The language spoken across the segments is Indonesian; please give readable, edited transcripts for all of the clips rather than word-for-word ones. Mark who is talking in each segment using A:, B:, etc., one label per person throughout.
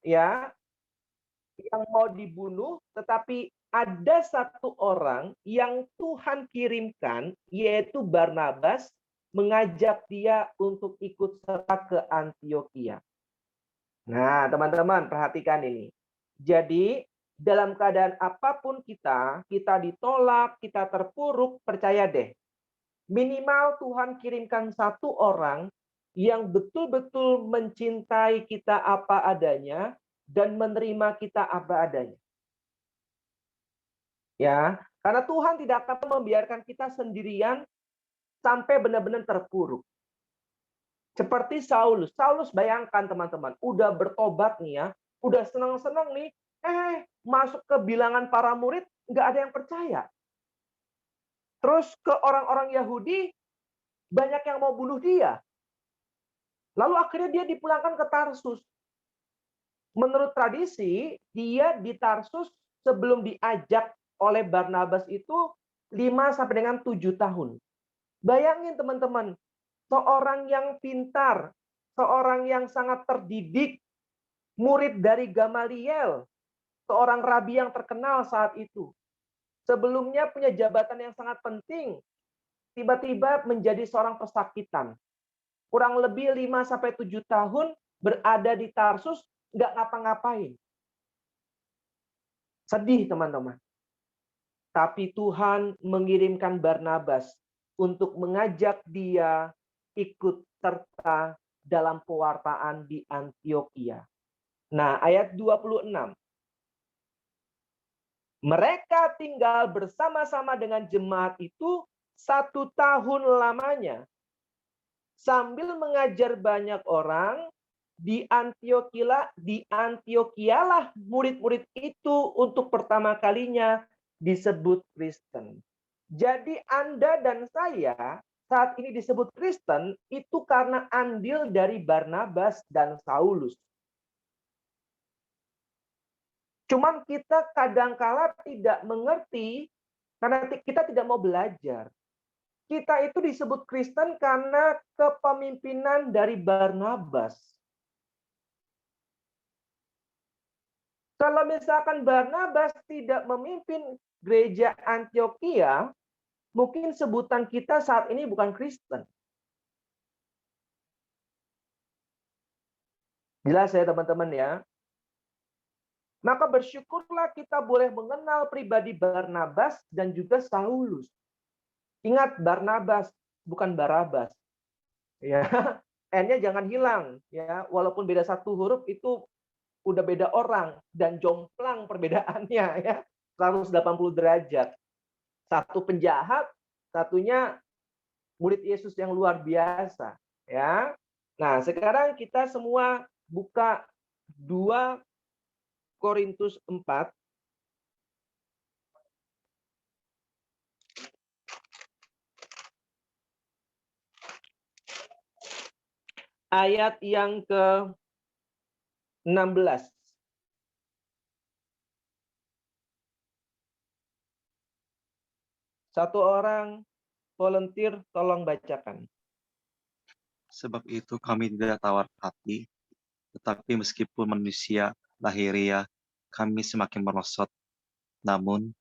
A: ya, yang mau dibunuh, tetapi ada satu orang yang Tuhan kirimkan, yaitu Barnabas, mengajak dia untuk ikut serta ke Antioquia. Nah, teman-teman, perhatikan ini. Jadi, dalam keadaan apapun kita ditolak, kita terpuruk, percaya deh. Minimal Tuhan kirimkan satu orang yang betul-betul mencintai kita apa adanya dan menerima kita apa adanya. Ya, karena Tuhan tidak akan membiarkan kita sendirian sampai benar-benar terpuruk. Seperti Saulus. Saulus bayangkan teman-teman, udah bertobat nih ya, udah senang-senang nih, masuk ke bilangan para murid, nggak ada yang percaya. Terus ke orang-orang Yahudi, banyak yang mau bunuh dia. Lalu akhirnya dia dipulangkan ke Tarsus. Menurut tradisi, dia di Tarsus sebelum diajak oleh Barnabas itu 5 sampai dengan 7 tahun. Bayangin teman-teman, seorang yang pintar, seorang yang sangat terdidik, murid dari Gamaliel, seorang rabi yang terkenal saat itu. Sebelumnya punya jabatan yang sangat penting, tiba-tiba menjadi seorang pesakitan. Kurang lebih 5 sampai 7 tahun berada di Tarsus, nggak ngapa-ngapain. Sedih teman-teman. Tapi Tuhan mengirimkan Barnabas untuk mengajak dia ikut serta dalam pewartaan di Antioquia. Nah, ayat 26. Mereka tinggal bersama-sama dengan jemaat itu 1 tahun lamanya. Sambil mengajar banyak orang, di Antioquialah murid-murid itu untuk pertama kalinya disebut Kristen. Jadi Anda dan saya saat ini disebut Kristen itu karena andil dari Barnabas dan Saulus. Cuman kita kadangkala tidak mengerti karena kita tidak mau belajar. Kita itu disebut Kristen karena kepemimpinan dari Barnabas. Kalau misalkan Barnabas tidak memimpin gereja Antioquia, mungkin sebutan kita saat ini bukan Kristen. Jelas ya teman-teman ya. Maka bersyukurlah kita boleh mengenal pribadi Barnabas dan juga Saulus. Ingat, Barnabas bukan Barabas. Ya, N-nya jangan hilang ya. Walaupun beda satu huruf itu udah beda orang dan jomplang perbedaannya ya. 180 derajat. Satu penjahat, satunya murid Yesus yang luar biasa ya. Nah, sekarang kita semua buka 2 Korintus 4 ayat yang ke-16. Satu orang volunteer tolong bacakan.
B: Sebab itu kami tidak tawar hati, tetapi meskipun manusia lahiriah kami semakin merosot, namun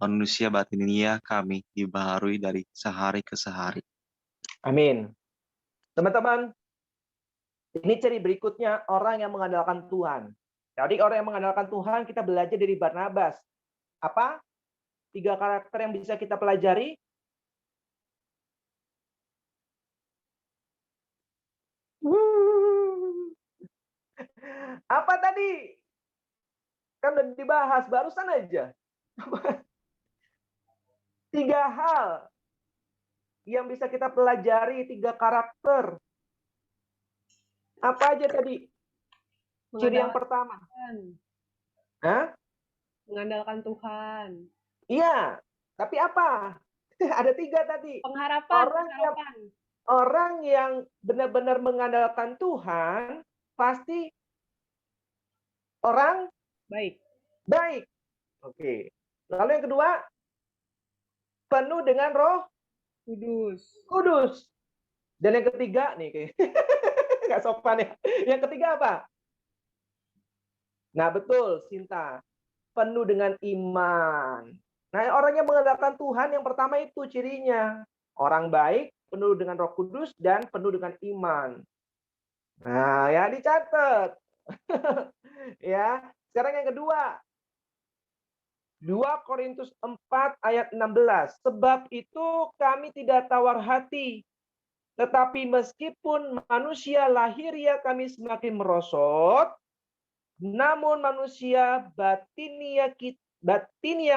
B: manusia batiniah kami dibaharui dari sehari ke sehari.
A: Amin. Teman-teman, ini ciri berikutnya orang yang mengandalkan Tuhan. Jadi orang yang mengandalkan Tuhan, kita belajar dari Barnabas. Apa? 3 karakter yang bisa kita pelajari. Apa tadi? Kan udah dibahas barusan aja. 3 hal yang bisa kita pelajari, 3 karakter. Apa aja tadi? Ciri yang pertama. Hah?
C: Mengandalkan Tuhan.
A: Iya, tapi apa? Ada 3 tadi.
C: Pengharapan.
A: Orang yang benar-benar mengandalkan Tuhan pasti orang baik. Oke. Lalu yang kedua, penuh dengan Roh Kudus. Dan yang ketiga nih, nggak sopan ya. Yang ketiga apa? Nah, betul, Sinta. Penuh dengan iman. Nah, orang yang mengandalkan Tuhan yang pertama itu cirinya. Orang baik, penuh dengan Roh Kudus, dan penuh dengan iman. Nah, ya dicatat. Ya, sekarang yang kedua. 2 Korintus 4 ayat 16. Sebab itu kami tidak tawar hati. Tetapi meskipun manusia lahiriah kami semakin merosot, namun manusia batinia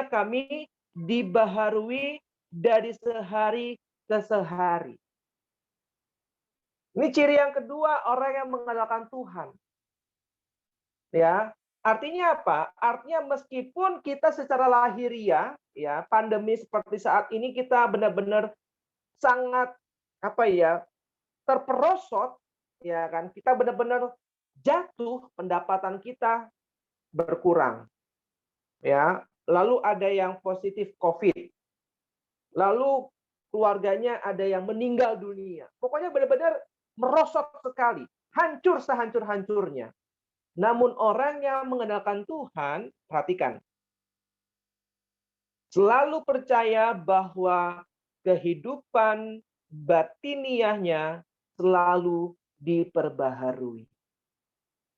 A: kami dibaharui dari sehari ke sehari. Ini ciri yang kedua orang yang mengandalkan Tuhan. Ya, artinya apa? Artinya meskipun kita secara lahiriah, ya, pandemi seperti saat ini kita benar-benar sangat terperosot, ya kan? Kita benar-benar jatuh, pendapatan kita berkurang. Ya, lalu ada yang positif COVID. Lalu keluarganya ada yang meninggal dunia. Pokoknya benar-benar merosot sekali, hancur sehancur-hancurnya. Namun orang yang mengandalkan Tuhan, perhatikan, selalu percaya bahwa kehidupan batiniahnya selalu diperbaharui.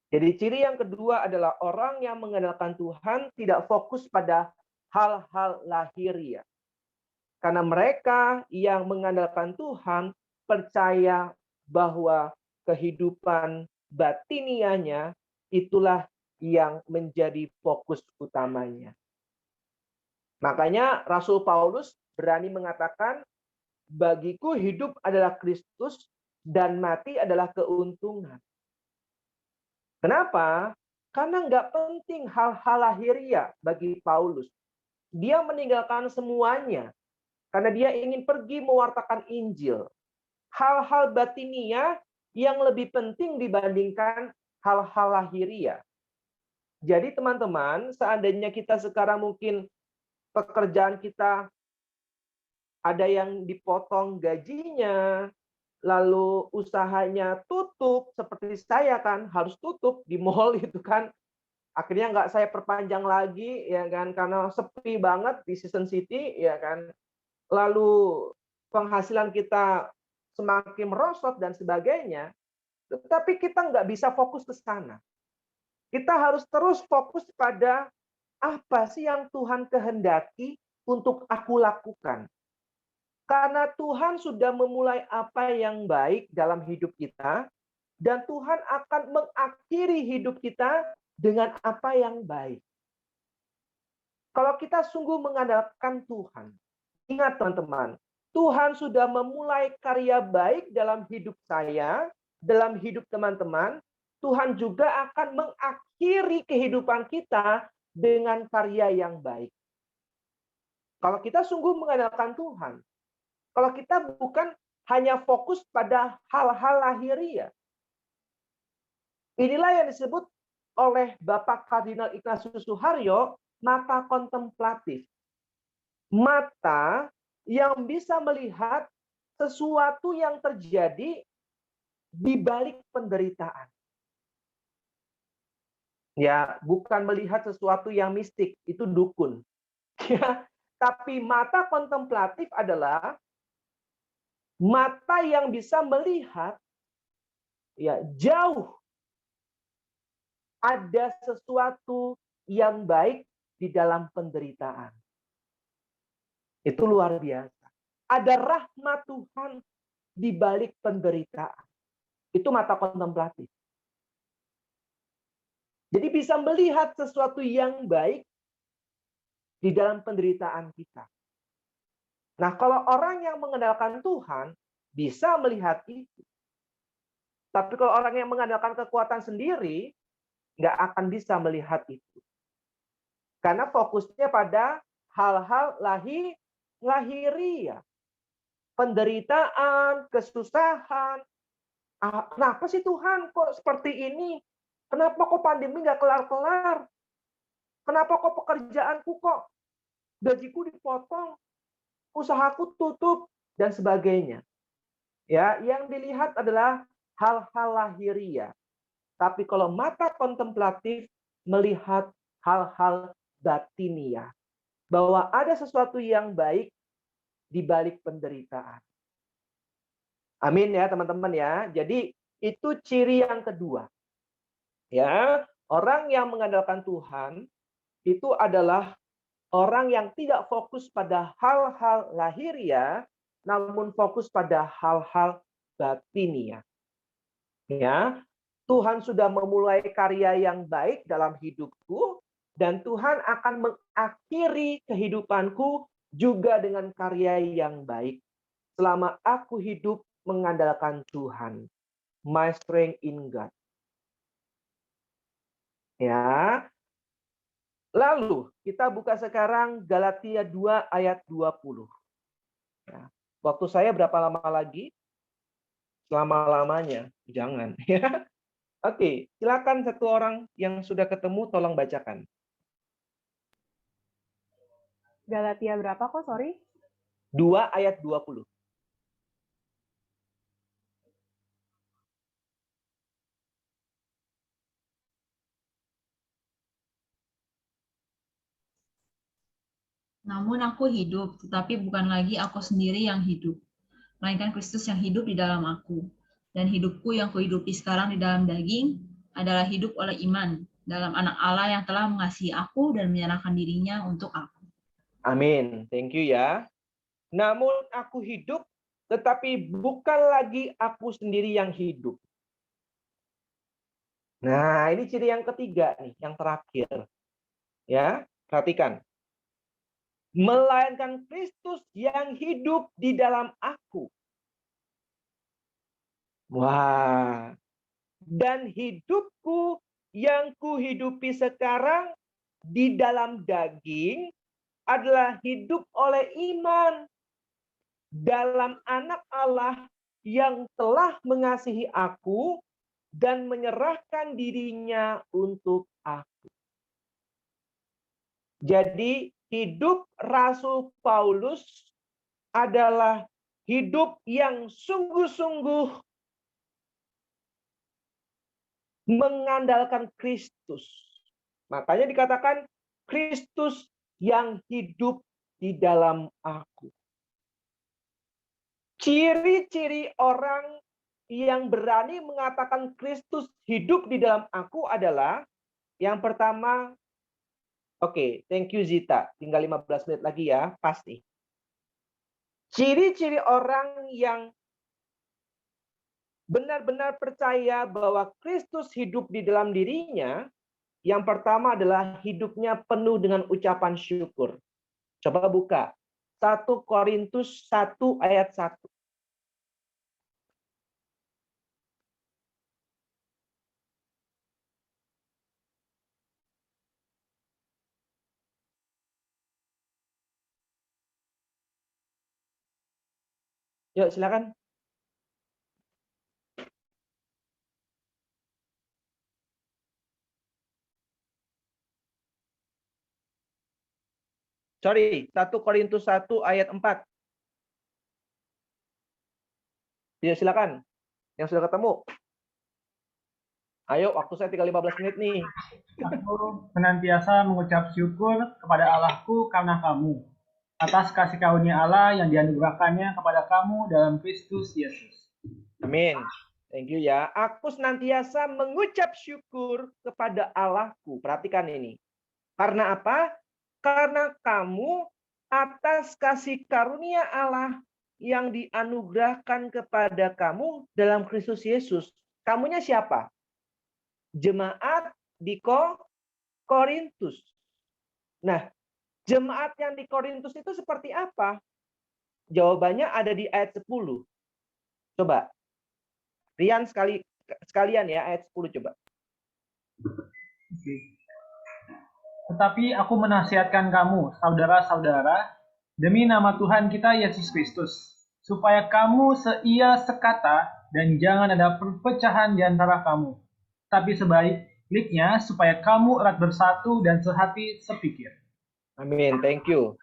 A: Jadi ciri yang kedua adalah orang yang mengandalkan Tuhan tidak fokus pada hal-hal lahiriah. Karena mereka yang mengandalkan Tuhan percaya bahwa kehidupan batiniahnya itulah yang menjadi fokus utamanya. Makanya Rasul Paulus berani mengatakan, bagiku hidup adalah Kristus dan mati adalah keuntungan. Kenapa? Karena nggak penting hal-hal lahiriah bagi Paulus. Dia meninggalkan semuanya karena dia ingin pergi mewartakan Injil. Hal-hal batiniah yang lebih penting dibandingkan hal-hal lahiriah. Jadi teman-teman, seandainya kita sekarang mungkin pekerjaan kita ada yang dipotong gajinya, lalu usahanya tutup, seperti saya kan harus tutup di mall itu kan. Akhirnya nggak saya perpanjang lagi ya kan karena sepi banget di Season City ya kan. Lalu penghasilan kita semakin merosot dan sebagainya, tetapi kita nggak bisa fokus ke sana. Kita harus terus fokus pada apa sih yang Tuhan kehendaki untuk aku lakukan. Karena Tuhan sudah memulai apa yang baik dalam hidup kita, dan Tuhan akan mengakhiri hidup kita dengan apa yang baik. Kalau kita sungguh mengandalkan Tuhan, ingat teman-teman, Tuhan sudah memulai karya baik dalam hidup saya, dalam hidup teman-teman. Tuhan juga akan mengakhiri kehidupan kita dengan karya yang baik. Kalau kita sungguh mengandalkan Tuhan, kalau kita bukan hanya fokus pada hal-hal lahiriah. Inilah yang disebut oleh Bapak Kardinal Ignatius Suharyo, mata kontemplatif. Mata yang bisa melihat sesuatu yang terjadi di balik penderitaan. Ya, bukan melihat sesuatu yang mistik, itu dukun. Ya, tapi mata kontemplatif adalah mata yang bisa melihat ya jauh ada sesuatu yang baik di dalam penderitaan. Itu luar biasa. Ada rahmat Tuhan di balik penderitaan. Itu mata kontemplatif. Jadi bisa melihat sesuatu yang baik di dalam penderitaan kita. Nah, kalau orang yang mengandalkan Tuhan bisa melihat itu. Tapi kalau orang yang mengandalkan kekuatan sendiri, nggak akan bisa melihat itu. Karena fokusnya pada hal-hal lahiriah. Penderitaan, kesusahan. Kenapa sih Tuhan kok seperti ini? Kenapa kok pandemi nggak kelar-kelar? Kenapa kok pekerjaanku kok gajiku dipotong, usahaku tutup, dan sebagainya. Ya, yang dilihat adalah hal-hal lahiriah. Tapi kalau mata kontemplatif melihat hal-hal batinia. Bahwa ada sesuatu yang baik di balik penderitaan. Amin ya teman-teman ya. Jadi itu ciri yang kedua. Ya, orang yang mengandalkan Tuhan itu adalah orang yang tidak fokus pada hal-hal lahiriah, namun fokus pada hal-hal batinia. Ya, Tuhan sudah memulai karya yang baik dalam hidupku, dan Tuhan akan mengakhiri kehidupanku juga dengan karya yang baik. Selama aku hidup mengandalkan Tuhan. My strength in God. Ya. Lalu kita buka sekarang Galatia 2 ayat 20. Ya. Waktu saya berapa lama lagi? Selama-lamanya. Jangan. Ya. Oke, silakan satu orang yang sudah ketemu tolong bacakan.
C: Galatia berapa kok, sorry?
A: 2 ayat 20.
D: Namun aku hidup, tetapi bukan lagi aku sendiri yang hidup, melainkan Kristus yang hidup di dalam aku. Dan hidupku yang kuhidupi sekarang di dalam daging adalah hidup oleh iman dalam Anak Allah yang telah mengasihi aku dan menyerahkan dirinya untuk aku.
A: Amin. Thank you ya. Namun aku hidup, tetapi bukan lagi aku sendiri yang hidup. Nah, ini ciri yang ketiga nih, yang terakhir. Ya, perhatikan. Melainkan Kristus yang hidup di dalam aku. Wah. Dan hidupku yang kuhidupi sekarang di dalam daging adalah hidup oleh iman dalam Anak Allah yang telah mengasihi aku dan menyerahkan dirinya untuk aku. Jadi hidup Rasul Paulus adalah hidup yang sungguh-sungguh mengandalkan Kristus. Makanya dikatakan Kristus yang hidup di dalam aku. Ciri-ciri orang yang berani mengatakan Kristus hidup di dalam aku adalah yang pertama, oke, thank you Zita. Tinggal 15 menit lagi ya, pasti. Ciri-ciri orang yang benar-benar percaya bahwa Kristus hidup di dalam dirinya, yang pertama adalah hidupnya penuh dengan ucapan syukur. Coba buka. 1 Korintus 1 ayat 1. Yuk, silakan. Sorry, 1 Korintus 1 ayat 4. Ya, silakan. Yang sudah ketemu. Ayo, waktu saya tinggal 15 menit nih.
E: Aku senantiasa mengucap syukur kepada Allahku karena kamu, atas kasih karunia Allah yang dianugerahkannya kepada kamu dalam Kristus Yesus.
A: Amin. Thank you ya. Aku senantiasa mengucap syukur kepada Allahku. Perhatikan ini. Karena apa? Karena kamu atas kasih karunia Allah yang dianugerahkan kepada kamu dalam Kristus Yesus. Kamunya siapa? Jemaat di Korintus. Nah, jemaat yang di Korintus itu seperti apa? Jawabannya ada di ayat 10. Coba. Rian sekalian ya, ayat 10 coba.
E: Tetapi aku menasihatkan kamu, saudara-saudara, demi nama Tuhan kita Yesus Kristus, supaya kamu seia sekata dan jangan ada perpecahan di antara kamu. Tapi sebaliknya, supaya kamu erat bersatu dan sehati sepikir.
A: Amin, thank you.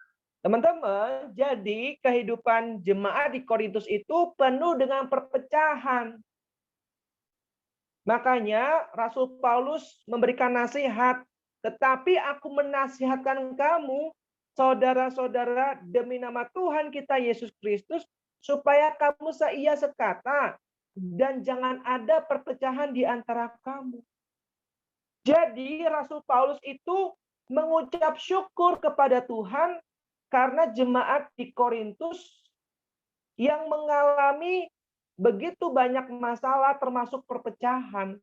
A: Teman-teman, jadi kehidupan jemaat di Korintus itu penuh dengan perpecahan. Makanya Rasul Paulus memberikan nasihat Tetapi aku menasihatkan kamu, saudara-saudara, demi nama Tuhan kita Yesus Kristus, supaya kamu seia sekata dan jangan ada perpecahan di antara kamu. Jadi Rasul Paulus itu mengucap syukur kepada Tuhan karena jemaat di Korintus yang mengalami begitu banyak masalah termasuk perpecahan.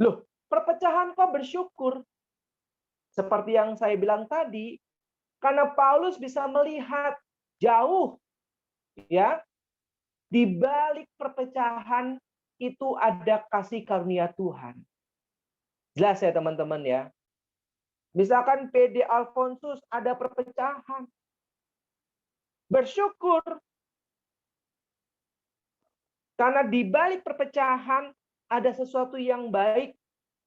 A: Loh, perpecahan kok bersyukur? Seperti yang saya bilang tadi, karena Paulus bisa melihat jauh, ya, di balik perpecahan itu ada kasih karunia Tuhan. Jelas ya teman-teman ya. Misalkan PD Alfonsus ada perpecahan. Bersyukur. Karena di balik perpecahan ada sesuatu yang baik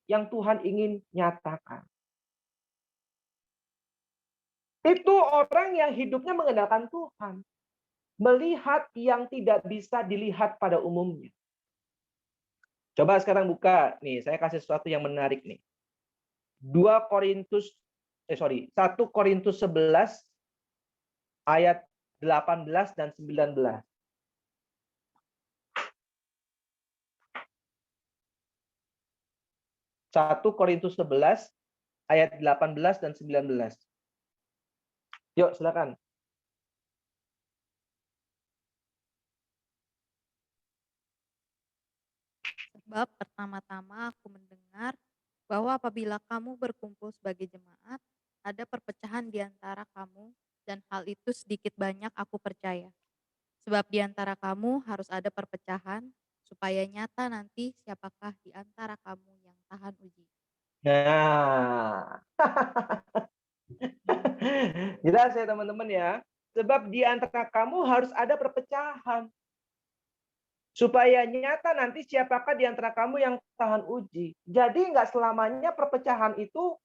A: yang Tuhan ingin nyatakan. Itu orang yang hidupnya mengandalkan Tuhan. Melihat yang tidak bisa dilihat pada umumnya. Coba sekarang buka, nih saya kasih sesuatu yang menarik nih. 1 Korintus 11 ayat 18 dan 19. 1 Korintus 11 ayat 18 dan 19. Yuk, silakan.
F: Sebab pertama-tama aku mendengar bahwa apabila kamu berkumpul sebagai jemaat, ada perpecahan di antara kamu, dan hal itu sedikit banyak aku percaya. Sebab di antara kamu harus ada perpecahan, supaya nyata nanti siapakah di antara kamu yang tahan uji.
A: Nah, jelas ya teman-teman ya. Sebab di antara kamu harus ada perpecahan. Supaya nyata nanti siapakah di antara kamu yang tahan uji. Jadi nggak selamanya perpecahan itu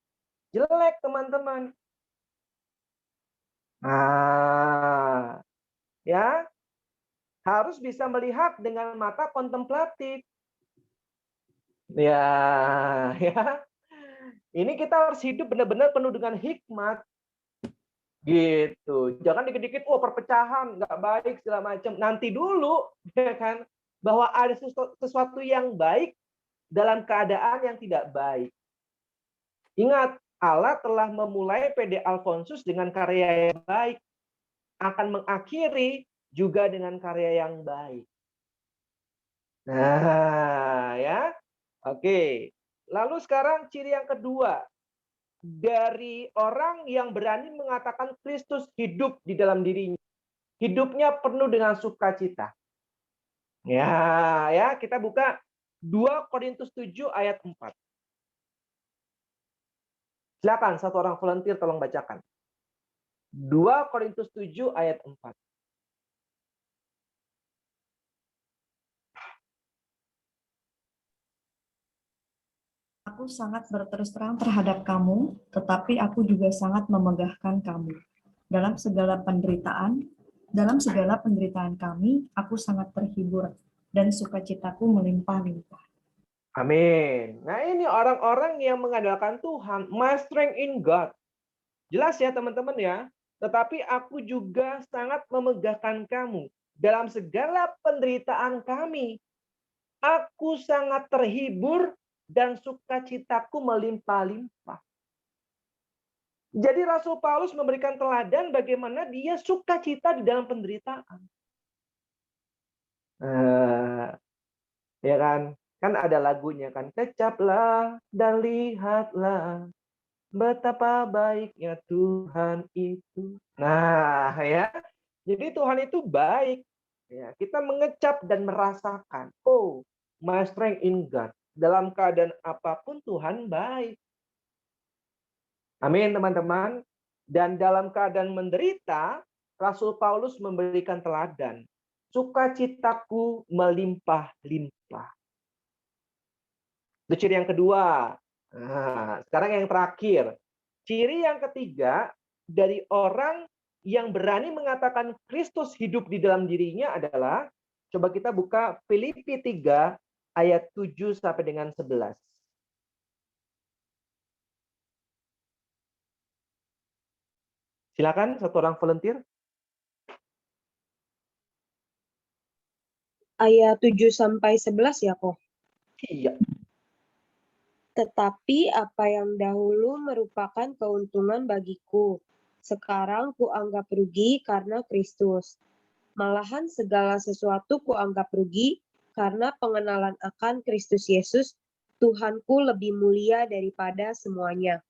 A: jelek, teman-teman. Nah, ya, harus bisa melihat dengan mata kontemplatif. Ya, ya. Ini kita harus hidup benar-benar penuh dengan hikmat. Gitu. Jangan dikit-dikit, perpecahan, nggak baik, segala macam. Nanti dulu, ya kan, bahwa ada sesuatu yang baik dalam keadaan yang tidak baik. Ingat, Allah telah memulai PD Alfonsus dengan karya yang baik. Akan mengakhiri juga dengan karya yang baik. Nah, ya. Oke. Lalu sekarang ciri yang kedua. Dari orang yang berani mengatakan Kristus hidup di dalam dirinya. Hidupnya penuh dengan sukacita. Ya, kita buka 2 Korintus 7 ayat 4. Silakan satu orang volunteer tolong bacakan. 2 Korintus 7 ayat 4.
G: Aku sangat berterus terang terhadap kamu, tetapi aku juga sangat memegahkan kamu. Dalam segala penderitaan kami, aku sangat terhibur, dan sukacitaku melimpah-limpah.
A: Amin. Nah, ini orang-orang yang mengandalkan Tuhan, my strength in God. Jelas ya teman-teman ya. Tetapi aku juga sangat memegahkan kamu. Dalam segala penderitaan kami, aku sangat terhibur dan sukacitaku melimpah-limpah. Jadi Rasul Paulus memberikan teladan bagaimana dia sukacita di dalam penderitaan. Ya kan? Kan ada lagunya kan, kecaplah dan lihatlah betapa baiknya Tuhan itu. Nah, ya. Jadi Tuhan itu baik. Ya, kita mengecap dan merasakan, oh, my strength in God. Dalam keadaan apapun Tuhan baik. Amin, teman-teman. Dan dalam keadaan menderita, Rasul Paulus memberikan teladan. Sukacitaku melimpah-limpah. Itu ciri yang kedua. Nah, sekarang yang terakhir. Ciri yang ketiga dari orang yang berani mengatakan Kristus hidup di dalam dirinya adalah, coba kita buka Filipi 3 ayat 7 sampai dengan 11. Silakan satu orang volunteer.
H: Ayat 7-11 ya kok.
A: Iya.
H: Tetapi apa yang dahulu merupakan keuntungan bagiku, sekarang kuanggap rugi karena Kristus. Malahan segala sesuatu kuanggap rugi karena pengenalan akan Kristus Yesus, Tuhanku lebih mulia daripada semuanya.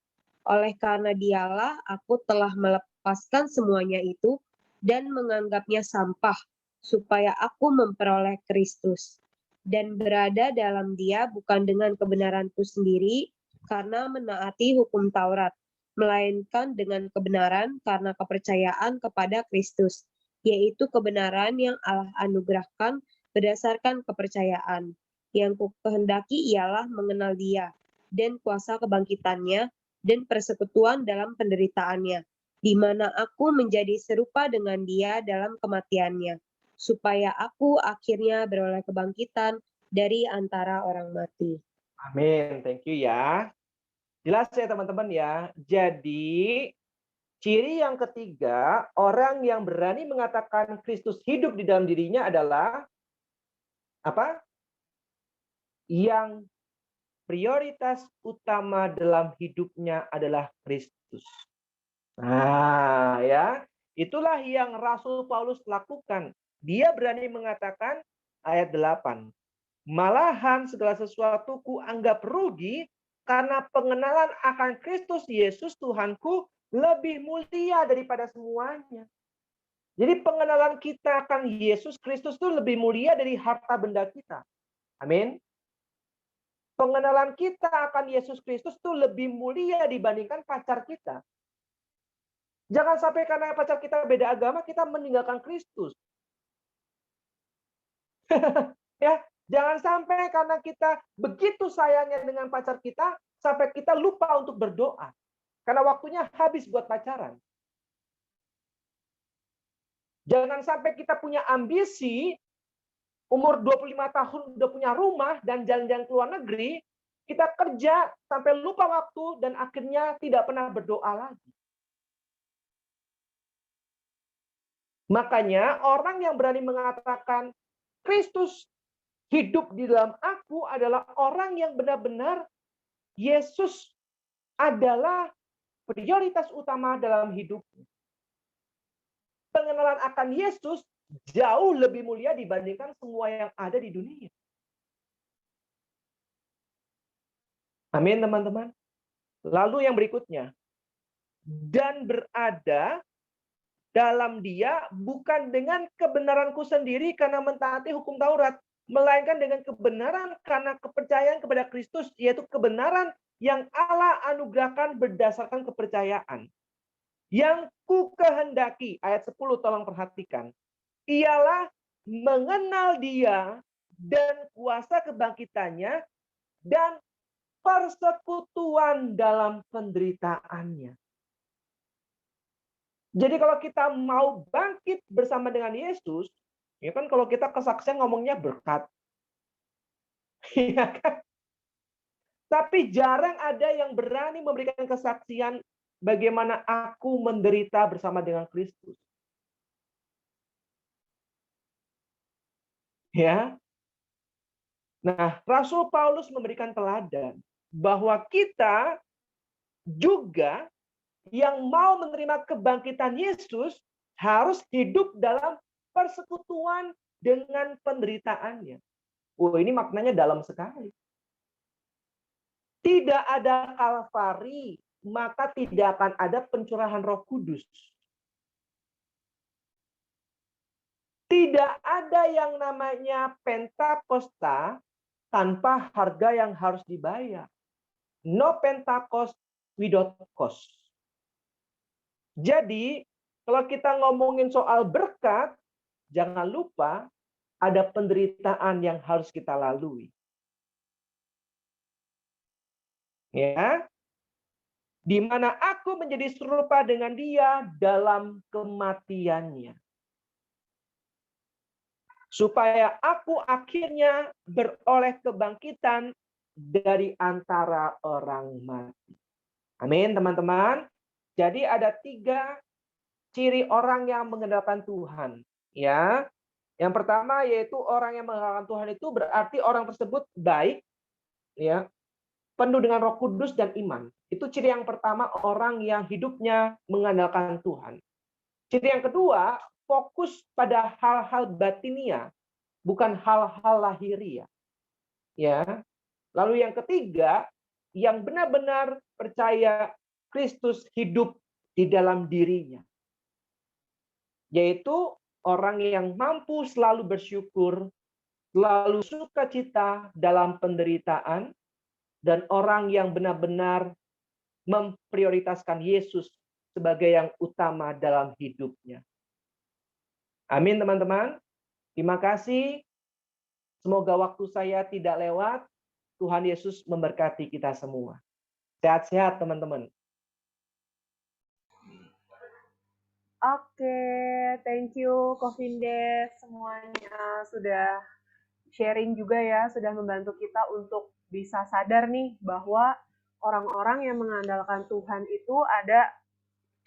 H: Oleh karena dialah aku telah melepaskan semuanya itu dan menganggapnya sampah, supaya aku memperoleh Kristus dan berada dalam Dia bukan dengan kebenaranku sendiri karena menaati hukum Taurat, melainkan dengan kebenaran karena kepercayaan kepada Kristus, yaitu kebenaran yang Allah anugerahkan berdasarkan kepercayaan. Yang ku kehendaki ialah mengenal Dia dan kuasa kebangkitannya dan persekutuan dalam penderitaannya, di mana aku menjadi serupa dengan Dia dalam kematiannya, supaya aku akhirnya beroleh kebangkitan dari antara orang mati.
A: Amin. Thank you ya. Jelas ya teman-teman ya. Jadi ciri yang ketiga, orang yang berani mengatakan Kristus hidup di dalam dirinya adalah apa? Yang prioritas utama dalam hidupnya adalah Kristus. Nah, ya. Itulah yang Rasul Paulus lakukan. Dia berani mengatakan ayat 8. Malahan segala sesuatu ku anggap rugi karena pengenalan akan Kristus Yesus Tuhanku lebih mulia daripada semuanya. Jadi pengenalan kita akan Yesus Kristus itu lebih mulia dari harta benda kita. Amin. Pengenalan kita akan Yesus Kristus itu lebih mulia dibandingkan pacar kita. Jangan sampai karena pacar kita beda agama, kita meninggalkan Kristus. Ya, jangan sampai karena kita begitu sayangnya dengan pacar kita, sampai kita lupa untuk berdoa. Karena waktunya habis buat pacaran. Jangan sampai kita punya ambisi, umur 25 tahun udah punya rumah dan jalan-jalan ke luar negeri, kita kerja sampai lupa waktu dan akhirnya tidak pernah berdoa lagi. Makanya orang yang berani mengatakan Kristus hidup di dalam aku adalah orang yang benar-benar Yesus adalah prioritas utama dalam hidupnya. Pengenalan akan Yesus jauh lebih mulia dibandingkan semua yang ada di dunia. Amin, teman-teman. Lalu yang berikutnya, dan berada dalam Dia bukan dengan kebenaranku sendiri karena mentaati hukum Taurat, melainkan dengan kebenaran karena kepercayaan kepada Kristus, yaitu kebenaran yang Allah anugerahkan berdasarkan kepercayaan. Yang ku kehendaki, ayat 10 tolong perhatikan, ialah mengenal Dia dan kuasa kebangkitannya dan persekutuan dalam penderitaannya. Jadi kalau kita mau bangkit bersama dengan Yesus, ya kan kalau kita kesaksian ngomongnya berkat. Ya kan? Tapi jarang ada yang berani memberikan kesaksian bagaimana aku menderita bersama dengan Kristus. Ya. Nah, Rasul Paulus memberikan teladan bahwa kita juga yang mau menerima kebangkitan Yesus harus hidup dalam persekutuan dengan penderitaannya. Oh, ini maknanya dalam sekali. Tidak ada Kalvari, maka tidak akan ada pencurahan Roh Kudus. Tidak ada yang namanya Pentakosta tanpa harga yang harus dibayar. No Pentecost without cost. Jadi, kalau kita ngomongin soal berkat, jangan lupa ada penderitaan yang harus kita lalui. Ya, di mana aku menjadi serupa dengan Dia dalam kematiannya. Supaya aku akhirnya beroleh kebangkitan dari antara orang mati. Amin, teman-teman. Jadi ada 3 ciri orang yang mengandalkan Tuhan. Ya, yang pertama yaitu orang yang mengandalkan Tuhan itu berarti orang tersebut baik, ya, penuh dengan Roh Kudus dan iman. Itu ciri yang pertama orang yang hidupnya mengandalkan Tuhan. Ciri yang kedua, fokus pada hal-hal batinia, bukan hal-hal lahiriah. Ya. Lalu yang ketiga, yang benar-benar percaya Kristus hidup di dalam dirinya. Yaitu orang yang mampu selalu bersyukur, selalu sukacita dalam penderitaan, dan orang yang benar-benar memprioritaskan Yesus sebagai yang utama dalam hidupnya. Amin, teman-teman. Terima kasih. Semoga waktu saya tidak lewat. Tuhan Yesus memberkati kita semua. Sehat-sehat, teman-teman.
C: Oke, thank you Kofindes semuanya sudah sharing juga ya, sudah membantu kita untuk bisa sadar nih bahwa orang-orang yang mengandalkan Tuhan itu ada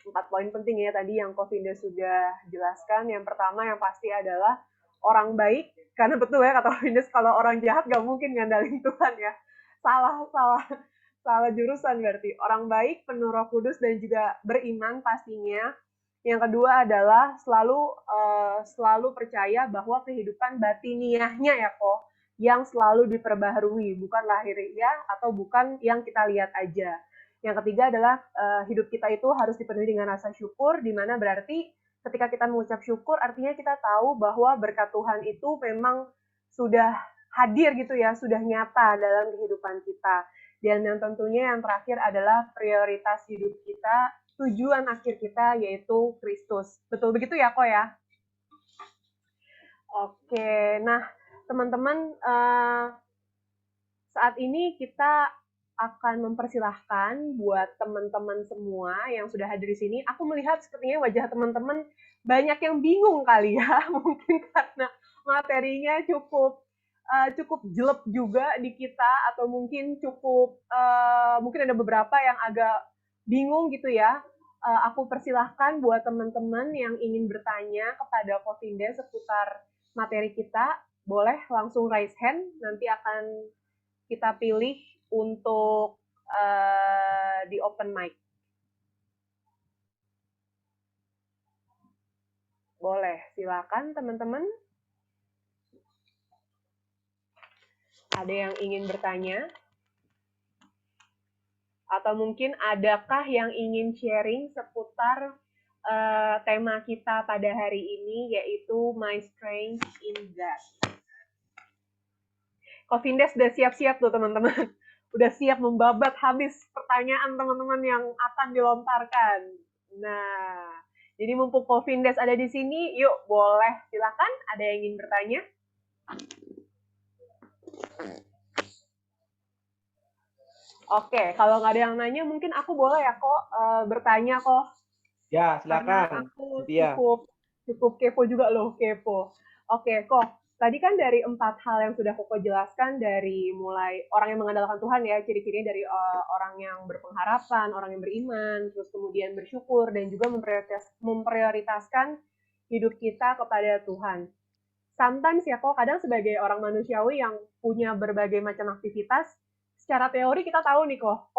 C: 4 poin penting ya tadi yang Kofindes sudah jelaskan. Yang pertama yang pasti adalah orang baik, karena betul ya kata Kofindes, kalau orang jahat gak mungkin ngandalin Tuhan ya. Salah jurusan berarti. Orang baik, penuh Roh Kudus dan juga beriman pastinya. Yang kedua adalah selalu percaya bahwa kehidupan batiniahnya ya kok yang selalu diperbaharui, bukan lahiriah atau bukan yang kita lihat aja. Yang ketiga adalah hidup kita itu harus dipenuhi dengan rasa syukur, di mana berarti ketika kita mengucap syukur artinya kita tahu bahwa berkat Tuhan itu memang sudah hadir gitu ya, sudah nyata dalam kehidupan kita. Dan yang tentunya yang terakhir adalah prioritas hidup kita, tujuan akhir kita yaitu Kristus. Betul begitu ya kok ya? Oke, nah teman-teman saat ini kita akan mempersilahkan buat teman-teman semua yang sudah hadir di sini. Aku melihat sepertinya wajah teman-teman banyak yang bingung kali ya, mungkin karena materinya cukup jelek juga di kita, atau mungkin mungkin ada beberapa yang agak bingung gitu ya. Aku persilahkan buat teman-teman yang ingin bertanya kepada Kofindes seputar materi kita, boleh langsung raise hand, nanti akan kita pilih untuk di open mic. Boleh, silakan teman-teman. Ada yang ingin bertanya? Atau mungkin adakah yang ingin sharing seputar tema kita pada hari ini, yaitu My Strength in God. Kofindes udah siap-siap tuh teman-teman. Udah siap membabat habis pertanyaan teman-teman yang akan dilontarkan. Nah, jadi mumpung Kofindes ada di sini, yuk boleh silakan ada yang ingin bertanya. Oke, kalau nggak ada yang nanya, mungkin aku boleh ya kok bertanya kok.
A: Ya, silakan.
C: Karena aku cukup kepo juga loh, kepo. Oke, kok. Tadi kan dari 4 hal yang sudah Koko jelaskan, dari mulai orang yang mengandalkan Tuhan ya, ciri-cirinya dari orang yang berpengharapan, orang yang beriman, terus kemudian bersyukur, dan juga memprioritaskan hidup kita kepada Tuhan. Sometimes ya kok, kadang sebagai orang manusiawi yang punya berbagai macam aktivitas, secara teori kita tahu nih kok,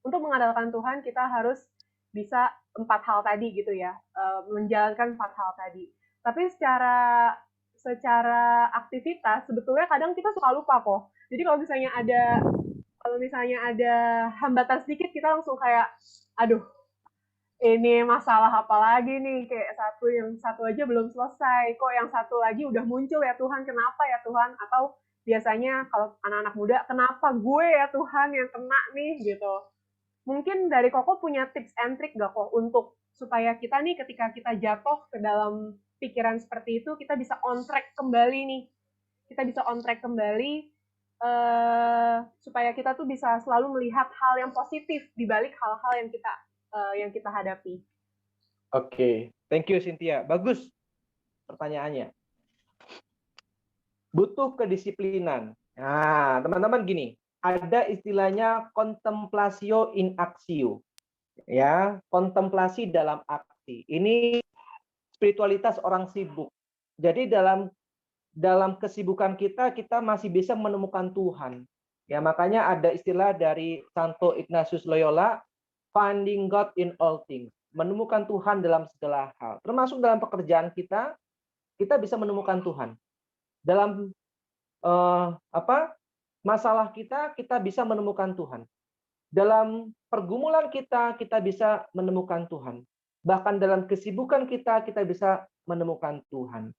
C: untuk mengandalkan Tuhan kita harus bisa 4 hal tadi gitu ya, menjalankan 4 hal tadi. Tapi secara aktivitas sebetulnya kadang kita suka lupa kok. Jadi kalau misalnya ada hambatan sedikit, kita langsung kayak, aduh, ini masalah apa lagi nih, kayak yang satu aja belum selesai, kok yang satu lagi udah muncul ya Tuhan, kenapa ya Tuhan? Atau biasanya kalau anak-anak muda, kenapa gue ya Tuhan yang kena nih gitu. Mungkin dari Koko punya tips and trick gak kok untuk supaya kita nih ketika kita jatuh ke dalam pikiran seperti itu, kita bisa on track kembali nih. Kita bisa on track kembali supaya kita tuh bisa selalu melihat hal yang positif di balik hal-hal yang kita hadapi.
A: Oke, thank you Cynthia. Bagus pertanyaannya. Butuh kedisiplinan. Nah, teman-teman gini, ada istilahnya contemplatio in actio. Ya, kontemplasi dalam aksi. Ini spiritualitas orang sibuk. Jadi dalam kesibukan kita masih bisa menemukan Tuhan. Ya, makanya ada istilah dari Santo Ignatius Loyola, finding God in all things. Menemukan Tuhan dalam segala hal. Termasuk dalam pekerjaan kita bisa menemukan Tuhan. Dalam masalah kita bisa menemukan Tuhan. Dalam pergumulan kita bisa menemukan Tuhan. Bahkan dalam kesibukan kita bisa menemukan Tuhan.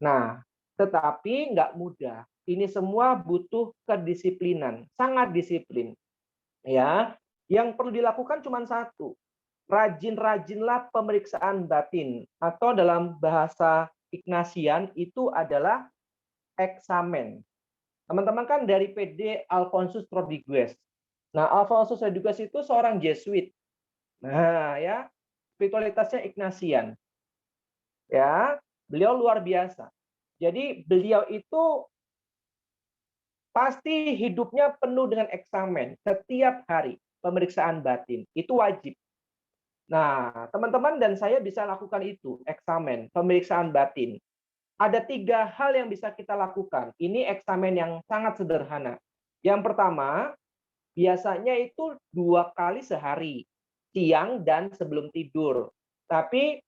A: Nah, tetapi nggak mudah. Ini semua butuh kedisiplinan, sangat disiplin. Ya, yang perlu dilakukan cuma satu. Rajin-rajinlah pemeriksaan batin, atau dalam bahasa Ignatian itu adalah eksamen. Teman-teman kan dari PD Alphonsus Rodriguez. Nah, Alphonsus Rodriguez itu seorang Jesuit. Nah, ya, spiritualitasnya Ignatian. Ya, beliau luar biasa. Jadi beliau itu pasti hidupnya penuh dengan eksamen setiap hari, pemeriksaan batin. Itu wajib. Nah, teman-teman dan saya bisa lakukan itu, eksamen, pemeriksaan batin. Ada 3 hal yang bisa kita lakukan. Ini eksamen yang sangat sederhana. Yang pertama, biasanya itu 2 kali sehari, siang dan sebelum tidur. Tapi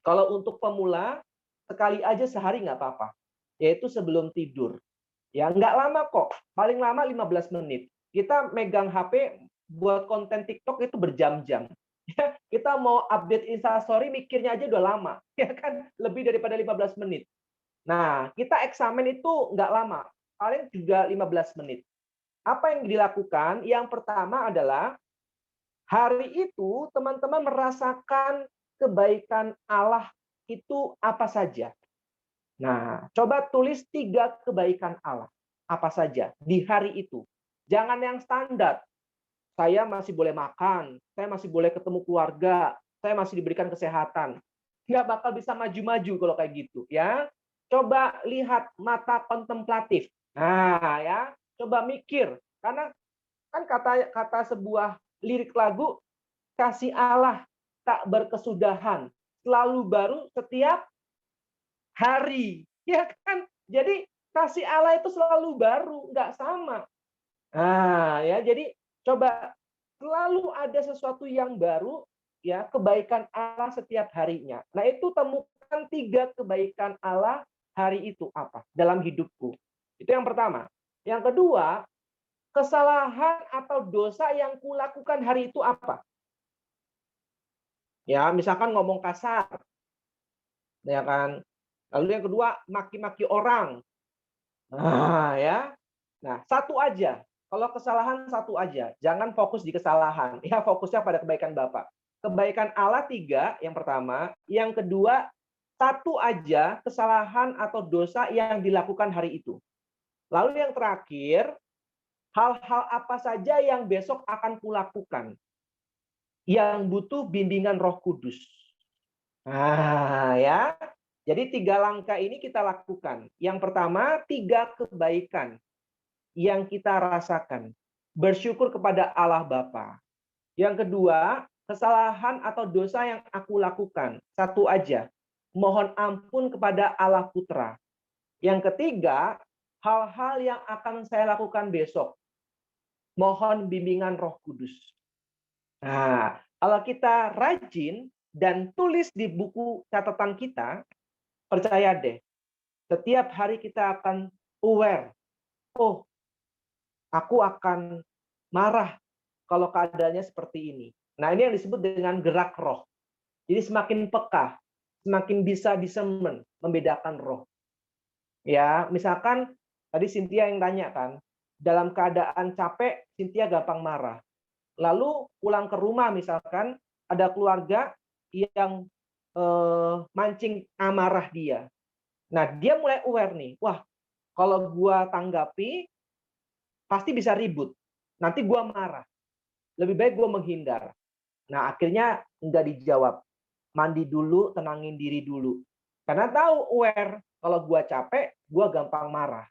A: kalau untuk pemula, sekali aja sehari nggak apa-apa, yaitu sebelum tidur. Ya, nggak lama kok, paling lama 15 menit. Kita megang HP buat konten TikTok itu berjam-jam. Ya, kita mau update Instastory mikirnya aja udah lama, ya kan? Lebih daripada 15 menit. Nah, kita eksamen itu nggak lama, paling juga 15 menit. Apa yang dilakukan? Yang pertama adalah hari itu teman-teman merasakan kebaikan Allah itu apa saja. Nah, coba tulis 3 kebaikan Allah. Apa saja di hari itu. Jangan yang standar. Saya masih boleh makan, saya masih boleh ketemu keluarga, saya masih diberikan kesehatan. Nggak bakal bisa maju-maju kalau kayak gitu, ya. Coba lihat mata kontemplatif. Nah, ya, coba mikir. Karena kan kata sebuah lirik lagu, kasih Allah tak berkesudahan, selalu baru setiap hari, ya kan? Jadi kasih Allah itu selalu baru, nggak sama. Nah, ya, jadi coba selalu ada sesuatu yang baru, ya, kebaikan Allah setiap harinya. Nah, itu temukan 3 kebaikan Allah hari itu apa dalam hidupku. Itu yang pertama. Yang kedua, kesalahan atau dosa yang kulakukan hari itu apa? Ya, misalkan ngomong kasar, ya kan. Lalu yang kedua, maki-maki orang. Nah, ya. Nah, satu aja. Kalau kesalahan satu aja, jangan fokus di kesalahan. Ya, fokusnya pada kebaikan Bapak. Kebaikan Allah 3, yang pertama. Yang kedua, satu aja kesalahan atau dosa yang dilakukan hari itu. Lalu yang terakhir, hal-hal apa saja yang besok akan kulakukan yang butuh bimbingan Roh Kudus. Nah, ya. Jadi 3 langkah ini kita lakukan. Yang pertama, 3 kebaikan yang kita rasakan. Bersyukur kepada Allah Bapa. Yang kedua, kesalahan atau dosa yang aku lakukan. Satu aja. Mohon ampun kepada Allah Putra. Yang ketiga, hal-hal yang akan saya lakukan besok. Mohon bimbingan Roh Kudus. Nah, kalau kita rajin dan tulis di buku catatan kita, percaya deh, setiap hari kita akan aware. Oh, aku akan marah kalau keadaannya seperti ini. Nah, ini yang disebut dengan gerak roh. Jadi semakin peka, semakin bisa discernment, membedakan roh. Ya, misalkan tadi Cynthia yang tanya kan, dalam keadaan capek, Cynthia gampang marah. Lalu pulang ke rumah misalkan ada keluarga yang mancing amarah dia. Nah, dia mulai aware nih, wah, kalau gua tanggapi pasti bisa ribut. Nanti gua marah. Lebih baik gua menghindar. Nah, akhirnya nggak dijawab. Mandi dulu, tenangin diri dulu. Karena tahu aware kalau gua capek, gua gampang marah.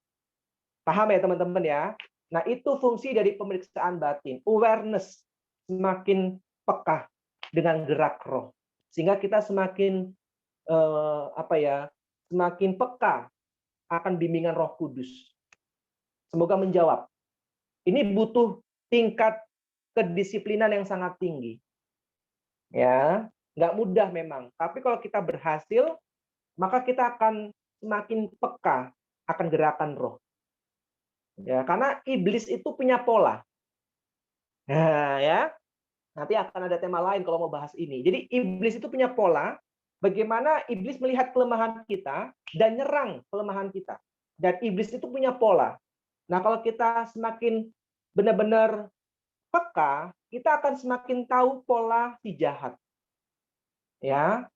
A: Paham ya teman-teman ya? Nah, itu fungsi dari pemeriksaan batin. Awareness. Semakin peka dengan gerak roh. Sehingga kita semakin semakin peka akan bimbingan Roh Kudus. Semoga menjawab. Ini butuh tingkat kedisiplinan yang sangat tinggi. Ya, nggak mudah memang. Tapi kalau kita berhasil, maka kita akan semakin peka akan gerakan roh. Ya, karena iblis itu punya pola. Nah, ya. Nanti akan ada tema lain kalau mau bahas ini. Jadi iblis itu punya pola bagaimana iblis melihat kelemahan kita dan nyerang kelemahan kita. Dan iblis itu punya pola. Nah, kalau kita semakin benar-benar peka, kita akan semakin tahu pola si jahat. Ya.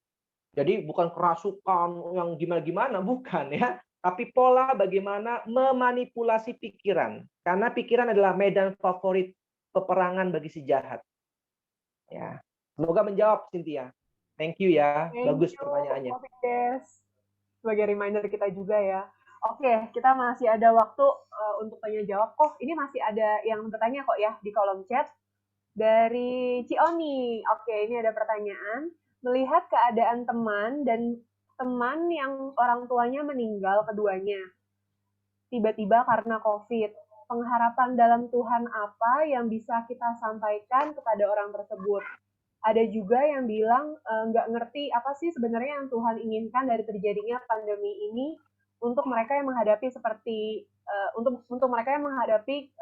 A: Jadi bukan kerasukan yang gimana-gimana, bukan ya. Tapi pola bagaimana memanipulasi pikiran. Karena pikiran adalah medan favorit peperangan bagi si jahat. Ya. Semoga menjawab, Cynthia. Thank you ya. Bagus pertanyaannya.
C: Sebagai reminder kita juga ya. Oke, kita masih ada waktu untuk tanya jawab. Oh, ini masih ada yang bertanya kok ya di kolom chat. Dari Cioni. Oke, ini ada pertanyaan. Melihat keadaan teman dan teman yang orang tuanya meninggal keduanya, tiba-tiba karena COVID, pengharapan dalam Tuhan apa yang bisa kita sampaikan kepada orang tersebut? Ada juga yang bilang nggak ngerti apa sih sebenarnya yang Tuhan inginkan dari terjadinya pandemi ini untuk mereka yang menghadapi untuk mereka yang menghadapi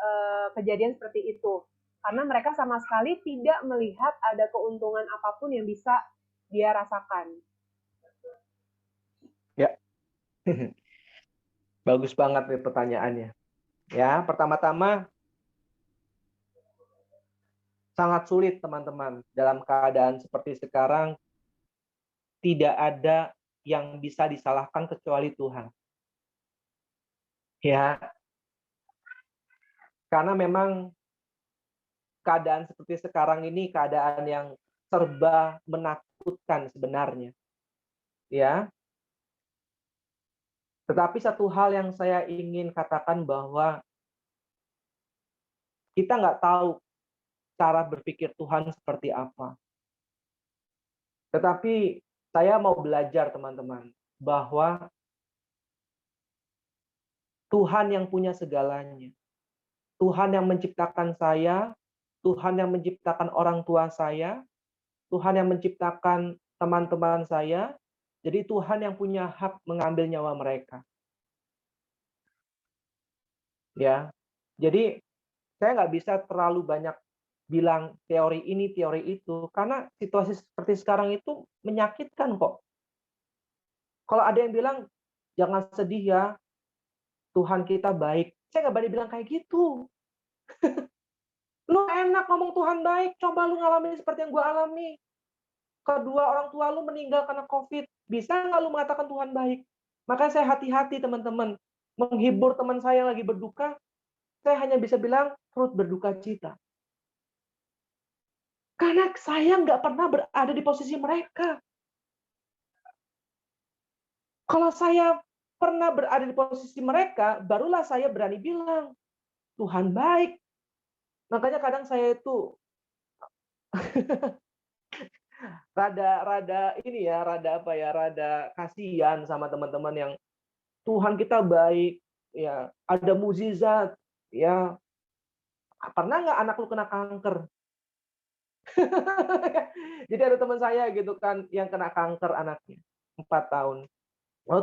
C: kejadian seperti itu, karena mereka sama sekali tidak melihat ada keuntungan apapun yang bisa dia rasakan.
A: Ya, bagus banget nih pertanyaannya. Ya, pertama-tama sangat sulit teman-teman dalam keadaan seperti sekarang. Tidak ada yang bisa disalahkan kecuali Tuhan. Ya, karena memang keadaan seperti sekarang ini keadaan yang serba menakutkan sebenarnya. Ya. Tetapi satu hal yang saya ingin katakan bahwa kita nggak tahu cara berpikir Tuhan seperti apa. Tetapi saya mau belajar teman-teman bahwa Tuhan yang punya segalanya. Tuhan yang menciptakan saya, Tuhan yang menciptakan orang tua saya, Tuhan yang menciptakan teman-teman saya, jadi Tuhan yang punya hak mengambil nyawa mereka. Ya, jadi saya nggak bisa terlalu banyak bilang teori ini, teori itu, karena situasi seperti sekarang itu menyakitkan kok. Kalau ada yang bilang, jangan sedih ya, Tuhan kita baik. Saya nggak berani bilang kayak gitu. Lu enak ngomong Tuhan baik, coba lu ngalamin seperti yang gue alami. Kedua orang tua lu meninggal karena COVID. Bisa nggak lu mengatakan Tuhan baik? Makanya saya hati-hati teman-teman. Menghibur teman saya yang lagi berduka, saya hanya bisa bilang, turut berduka cita. Karena saya nggak pernah berada di posisi mereka. Kalau saya pernah berada di posisi mereka, barulah saya berani bilang, Tuhan baik. Makanya kadang saya itu rada kasihan sama teman-teman yang Tuhan kita baik, ya ada mukjizat, ya pernah nggak anak lu kena kanker? Jadi ada teman saya gitu kan yang kena kanker anaknya 4 tahun. Lalu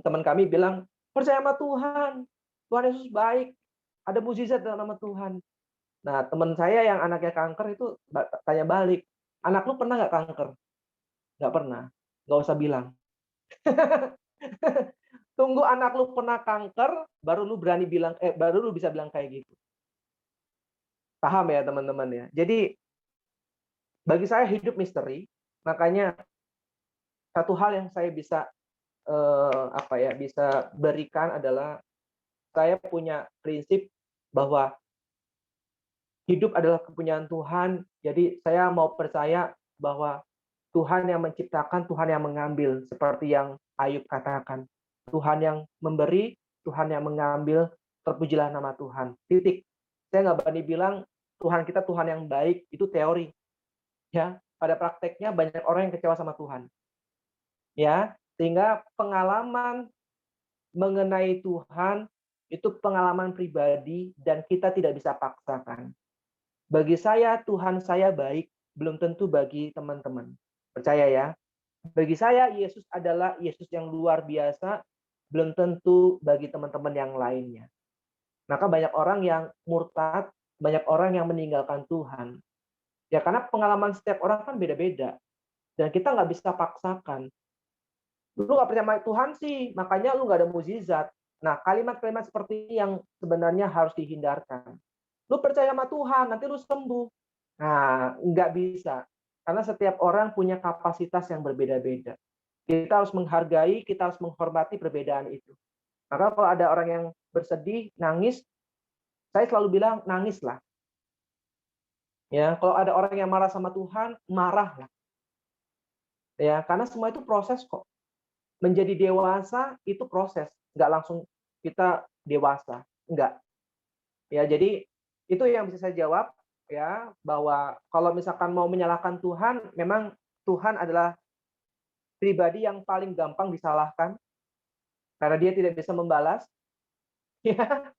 A: teman kami bilang, percaya sama Tuhan, Tuhan Yesus baik, ada mukjizat dalam nama Tuhan. Nah, teman saya yang anaknya kanker itu tanya balik, anak lu pernah nggak kanker? Nggak pernah, nggak usah bilang. Tunggu anak lu pernah kanker, baru lu bisa bilang kayak gitu. Paham ya teman-teman ya? Jadi bagi saya hidup misteri, makanya satu hal yang saya bisa bisa berikan adalah saya punya prinsip bahwa hidup adalah kepunyaan Tuhan. Jadi saya mau percaya bahwa Tuhan yang menciptakan, Tuhan yang mengambil, seperti yang Ayub katakan. Tuhan yang memberi, Tuhan yang mengambil, terpujilah nama Tuhan. Titik. Saya nggak berani bilang Tuhan kita Tuhan yang baik, itu teori. Ya, pada prakteknya banyak orang yang kecewa sama Tuhan. Ya, sehingga pengalaman mengenai Tuhan itu pengalaman pribadi dan kita tidak bisa paksakan. Bagi saya Tuhan saya baik, belum tentu bagi teman-teman. Percaya ya. Bagi saya Yesus adalah Yesus yang luar biasa, belum tentu bagi teman-teman yang lainnya. Maka banyak orang yang murtad, banyak orang yang meninggalkan Tuhan. Ya karena pengalaman setiap orang kan beda-beda. Dan kita nggak bisa paksakan. Lu nggak percaya sama Tuhan sih, makanya lu nggak ada mukjizat. Nah, kalimat-kalimat seperti ini yang sebenarnya harus dihindarkan. Lu percaya sama Tuhan, nanti lu sembuh. Nah, nggak bisa. Karena setiap orang punya kapasitas yang berbeda-beda. Kita harus menghargai, kita harus menghormati perbedaan itu. Maka kalau ada orang yang bersedih, nangis, saya selalu bilang nangislah. Ya, kalau ada orang yang marah sama Tuhan, marahlah. Ya, karena semua itu proses kok. Menjadi dewasa itu proses, nggak langsung kita dewasa, enggak. Ya, jadi itu yang bisa saya jawab ya, bahwa kalau misalkan mau menyalahkan Tuhan, memang Tuhan adalah pribadi yang paling gampang disalahkan karena dia tidak bisa membalas. Ya,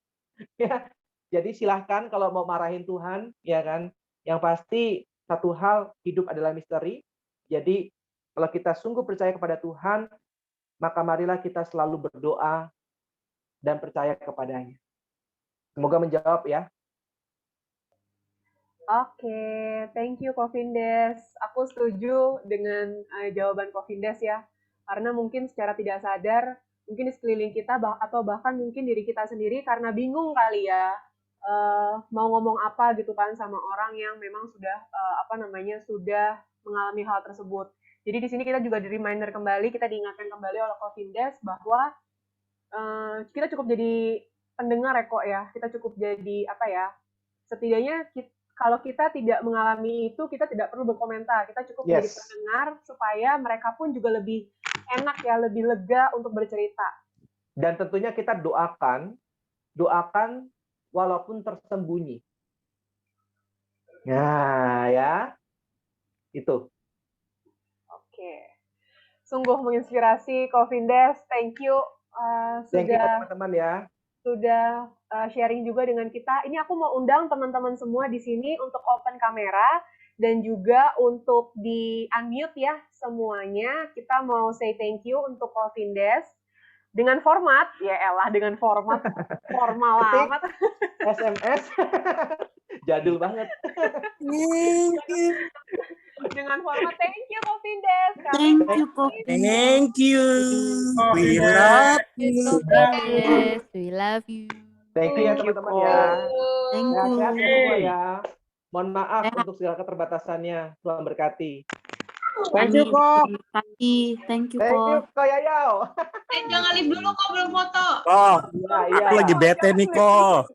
A: ya. Jadi silahkan kalau mau marahin Tuhan, ya kan. Yang pasti satu hal, hidup adalah misteri. Jadi kalau kita sungguh percaya kepada Tuhan, maka marilah kita selalu berdoa dan percaya kepadanya. Semoga menjawab ya.
C: Oke, thank you Kofindes. Aku setuju dengan jawaban Kofindes ya. Karena mungkin secara tidak sadar, mungkin di sekeliling kita atau bahkan mungkin diri kita sendiri karena bingung kali ya mau ngomong apa gitu kan sama orang yang memang sudah sudah mengalami hal tersebut. Jadi di sini kita juga di reminder kembali, kita diingatkan kembali oleh Kofindes bahwa kita cukup jadi pendengar ya kok ya. Kita cukup jadi setidaknya kalau kita tidak mengalami itu, kita tidak perlu berkomentar. Kita cukup jadi pendengar supaya mereka pun juga lebih enak ya, lebih lega untuk bercerita.
A: Dan tentunya kita doakan walaupun tersembunyi. Nah, ya. Itu.
C: Oke. Sungguh menginspirasi, Kofindes. Thank you.
A: Thank you teman-teman ya.
C: Sudah sharing juga dengan kita. Ini aku mau undang teman-teman semua di sini untuk open kamera dan juga untuk di unmute ya semuanya. Kita mau say thank you untuk Kofindes dengan format dengan format formal amat.
A: SMS jadul banget.
C: Dengan format thank you Kofindes.
I: Thank you Kofindes. Thank you. We love you.
F: Yes, we love you.
A: Thank you ya teman-teman ya.
I: Thank you.
A: Sehat-sehat ya semua ya. Mohon maaf untuk segala keterbatasannya. Tuhan berkati.
I: Thank you kok. Thank you
A: Kok Yayao.
D: Jangan live dulu kok, belum foto.
I: Oh, aku lagi bete nih kok.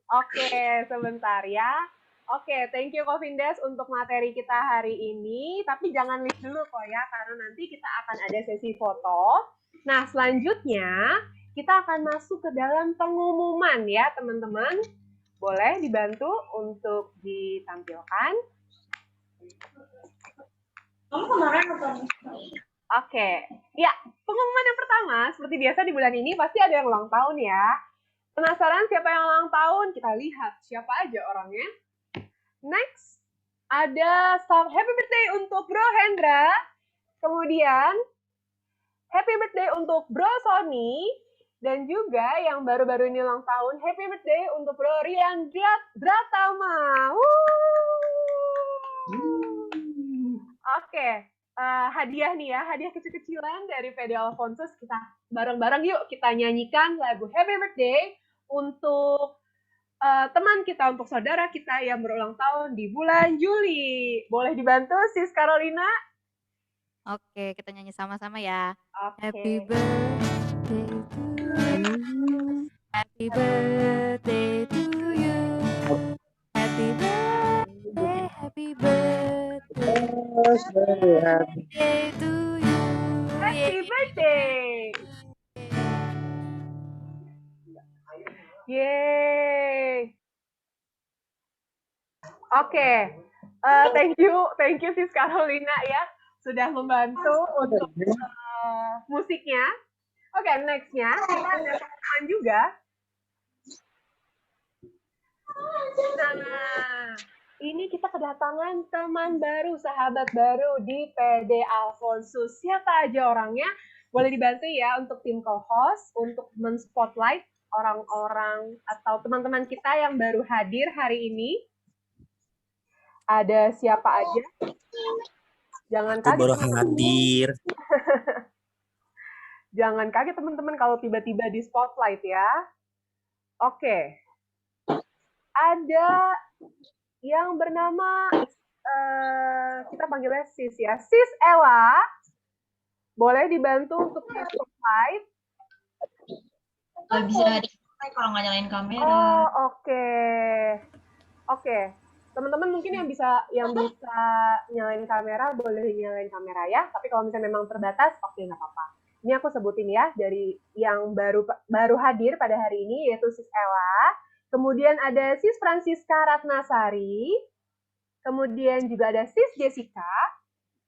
C: Oke, sebentar ya. Oke, thank you Kofindes untuk materi kita hari ini. Tapi jangan live dulu kok ya, karena nanti kita akan ada sesi foto. Nah, selanjutnya kita akan masuk ke dalam pengumuman ya, teman-teman. Boleh dibantu untuk ditampilkan?
J: Kamu kemarin nonton?
C: Oke, ya pengumuman yang pertama, seperti biasa di bulan ini pasti ada yang ulang tahun ya. Penasaran siapa yang ulang tahun? Kita lihat siapa aja orangnya. Next, ada happy birthday untuk Bro Hendra. Kemudian, happy birthday untuk Bro Sony. Dan juga yang baru-baru ini ulang tahun, happy birthday untuk Bro Rian Dratama. Oke, hadiah nih ya, hadiah kecil-kecilan dari PD Alphonsus. Kita bareng-bareng yuk kita nyanyikan lagu Happy Birthday untuk teman kita, untuk saudara kita yang berulang tahun di bulan Juli. Boleh dibantu Sis Carolina?
F: Oke, kita nyanyi sama-sama ya.
C: Oke.
F: Happy birthday to you. Happy birthday to you. Happy birthday, happy birthday. Happy birthday to you.
C: Happy birthday. Yeay. Oke, Thank you Sis Carolina ya sudah membantu untuk musiknya. Oke, nextnya kita ada pengumuman juga. Nah, ini kita kedatangan teman baru, sahabat baru di PD Alfonsus. Siapa aja orangnya? Boleh dibantu ya untuk tim co-host untuk men-spotlight orang-orang atau teman-teman kita yang baru hadir hari ini. Ada siapa aja? Jangan
I: Aku
C: kaget
I: baru
C: teman-teman.
I: hadir.
C: Jangan kaget teman-teman kalau tiba-tiba di spotlight ya. Oke. Ada yang bernama kita panggilnya Sis ya. Sis Ella. Boleh dibantu untuk di spotlight?
D: Nggak bisa di kalau nggak nyalain kamera.
C: Oh, oke. Oke. Teman-teman mungkin yang bisa nyalain kamera boleh nyalain kamera ya. Tapi kalau misalnya memang terbatas, oke nggak apa-apa. Ini aku sebutin ya dari yang baru hadir pada hari ini yaitu Sis Ella. Kemudian ada Sis Francisca Ratnasari. Kemudian juga ada Sis Jessica.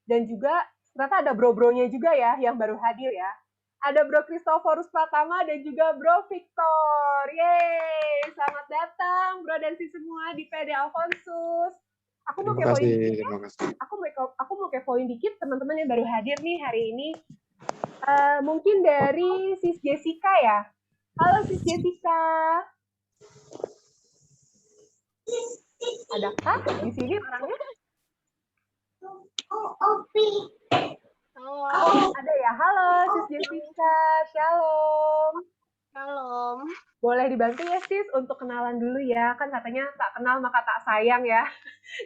C: Dan juga ternyata ada bro-bronya juga ya yang baru hadir ya. Ada Bro Christoforus Pratama dan juga Bro Victor. Yeay, selamat datang Bro dan Sis semua di PD Alfonsus. Aku mau kepoin dikit. Aku mau kepoin dikit teman-teman yang baru hadir nih hari ini. Mungkin dari Sis Jessica ya. Halo Sis Jessica. Adakah di sini orangnya? Oh, ada ya. Halo Sis Jessica. Shalom.
J: Shalom.
C: Boleh dibantu ya Sis untuk kenalan dulu ya. Kan katanya tak kenal maka tak sayang ya.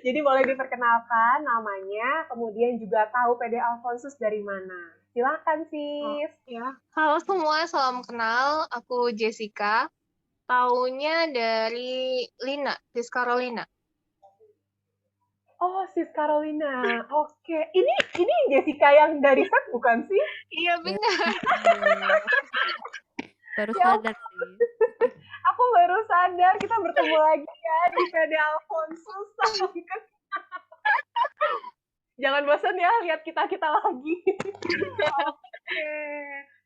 C: Jadi boleh diperkenalkan namanya, kemudian juga tahu PD Alfonsus dari mana. Silakan Sis.
J: Ya. Halo semua, salam kenal. Aku Jessica. Taunya dari Lina, Sis Carolina.
C: Oh, Sis Carolina. Oke. Ini Jessica yang dari set bukan sih?
J: Iya benar.
F: Baru
C: Ya,
F: sadar sih.
C: Aku baru sadar kita bertemu lagi ya di PD Alfonsus. Jangan bosan ya lihat kita lagi. Oke.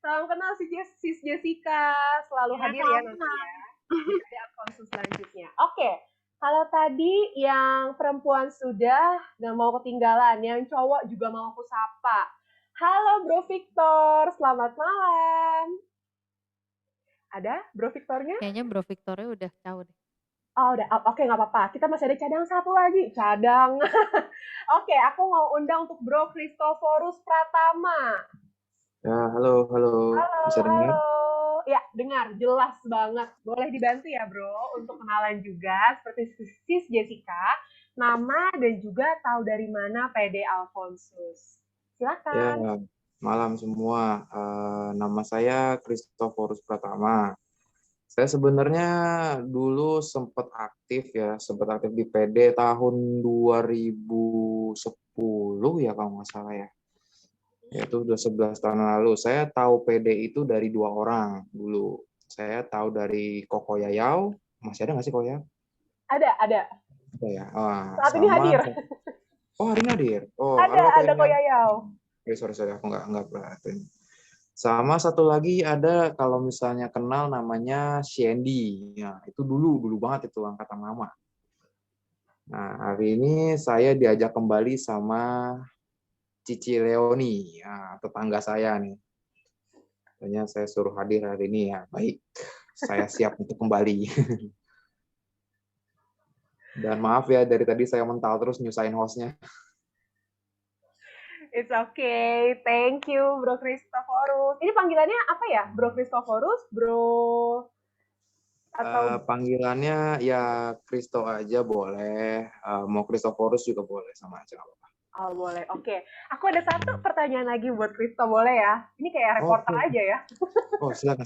C: Salam kenal Sis Jessica. Selalu hadir ya nanti ya. Di PD Alfonsus selanjutnya. Oke. Kalau tadi yang perempuan sudah nggak mau ketinggalan, yang cowok juga mau aku sapa. Halo Bro Victor, selamat malam. Ada Bro Victornya?
F: Kayaknya Bro Victornya udah tahu deh.
C: Oh, udah. Oke, nggak apa-apa. Kita masih ada cadang satu lagi. Cadang. Oke, aku mau undang untuk Bro Christoforus Pratama.
K: Ya, halo. Bisa dengar?
C: Halo. Ya, dengar. Jelas banget. Boleh dibantu ya, Bro, untuk kenalan juga seperti Sis Jessica, nama dan juga tahu dari mana PD Alfonsus.
K: Ya,
C: Silakan.
K: malam semua. Nama saya Christoforus Pratama. Saya sebenarnya dulu sempat aktif di PD tahun 2010 ya kalau nggak salah ya. Itu udah 11 tahun lalu. Saya tahu PD itu dari 2 orang dulu. Saya tahu dari Koko Yayau. Masih ada nggak sih Koko Yayau?
C: Ada.
K: Ada ya.
C: Saat ini hadir.
K: Oh, hari ini hadir. Oh,
C: ada Ko Yayau.
K: Sorry, aku nggak perhatiin. Sama satu lagi ada kalau misalnya kenal namanya Shandy. Ya, itu dulu banget itu angkatan lama. Nah, hari ini saya diajak kembali sama Cici Leoni, ya, tetangga saya nih. Makanya saya suruh hadir hari ini ya. Baik, saya siap untuk kembali. Dan maaf ya dari tadi saya mental terus nyusahin hostnya.
C: It's okay. Thank you, Bro Christoforus. Ini panggilannya apa ya? Bro Christoforus? Bro... Atau...
K: Panggilannya ya Christo aja boleh. Mau Christoforus juga boleh. Sama aja.
C: Oh, boleh. Oke. Aku ada satu pertanyaan lagi buat Christo, boleh ya? Ini kayak reporter aja ya.
K: Oh, silakan.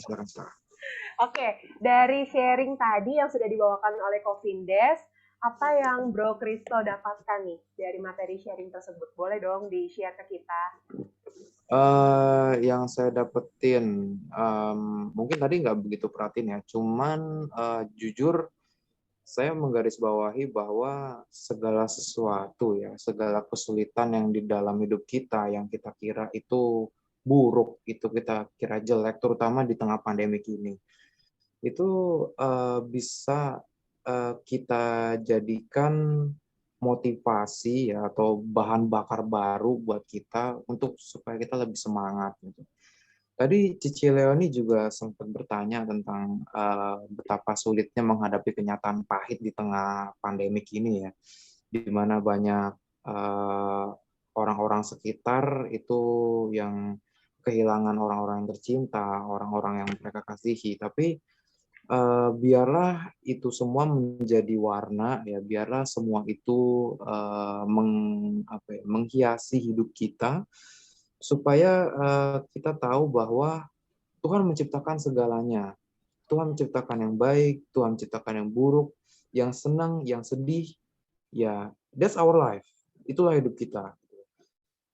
C: Oke. Dari sharing tadi yang sudah dibawakan oleh Cofindes, apa yang Bro Christo dapatkan nih dari materi sharing tersebut? Boleh dong di-share ke kita.
K: Yang saya dapetin, mungkin tadi nggak begitu perhatiin ya, cuman jujur saya menggarisbawahi bahwa segala sesuatu ya, segala kesulitan yang di dalam hidup kita yang kita kira itu buruk, itu kita kira jelek, terutama di tengah pandemi ini, itu bisa kita jadikan motivasi ya, atau bahan bakar baru buat kita untuk supaya kita lebih semangat gitu. Tadi Cici Leoni juga sempat bertanya tentang betapa sulitnya menghadapi kenyataan pahit di tengah pandemik ini ya, di mana banyak orang-orang sekitar itu yang kehilangan orang-orang yang tercinta, orang-orang yang mereka kasihi. Tapi biarlah itu semua menjadi warna ya, biarlah semua itu menghiasi hidup kita, supaya kita tahu bahwa Tuhan menciptakan segalanya. Tuhan menciptakan yang baik, Tuhan menciptakan yang buruk, yang senang, yang sedih. Ya, that's our life. Itulah hidup kita.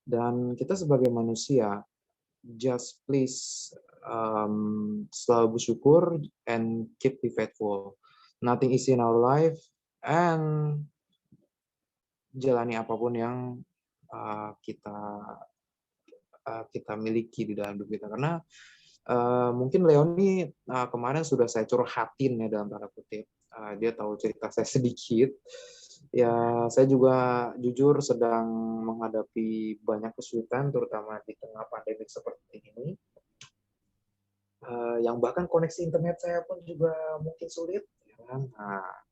K: Dan kita sebagai manusia, just please selalu bersyukur and keep be faithful. Nothing is in our life, and jalani apapun yang kita miliki di dalam hidup kita. Karena mungkin Leoni kemarin sudah saya curhatin ya, dalam tanda kutip. Dia tahu cerita saya sedikit. Ya, saya juga jujur sedang menghadapi banyak kesulitan, terutama di tengah pandemi seperti ini. Yang bahkan koneksi internet saya pun juga mungkin sulit. Ya kan?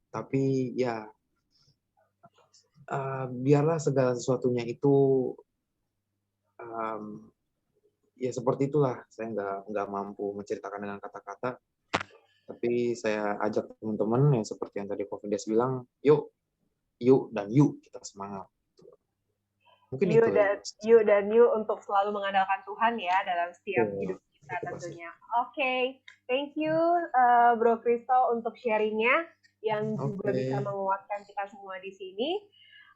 K: Tapi ya, biarlah segala sesuatunya itu ya seperti itulah. Saya nggak mampu menceritakan dengan kata-kata, tapi saya ajak teman-teman yang seperti yang tadi Kofides bilang, yuk kita semangat. Mungkin
C: yuk untuk selalu mengandalkan Tuhan ya dalam setiap hidup kita tentunya. Oke, thank you Bro Kristo untuk sharingnya yang juga bisa menguatkan kita semua di sini.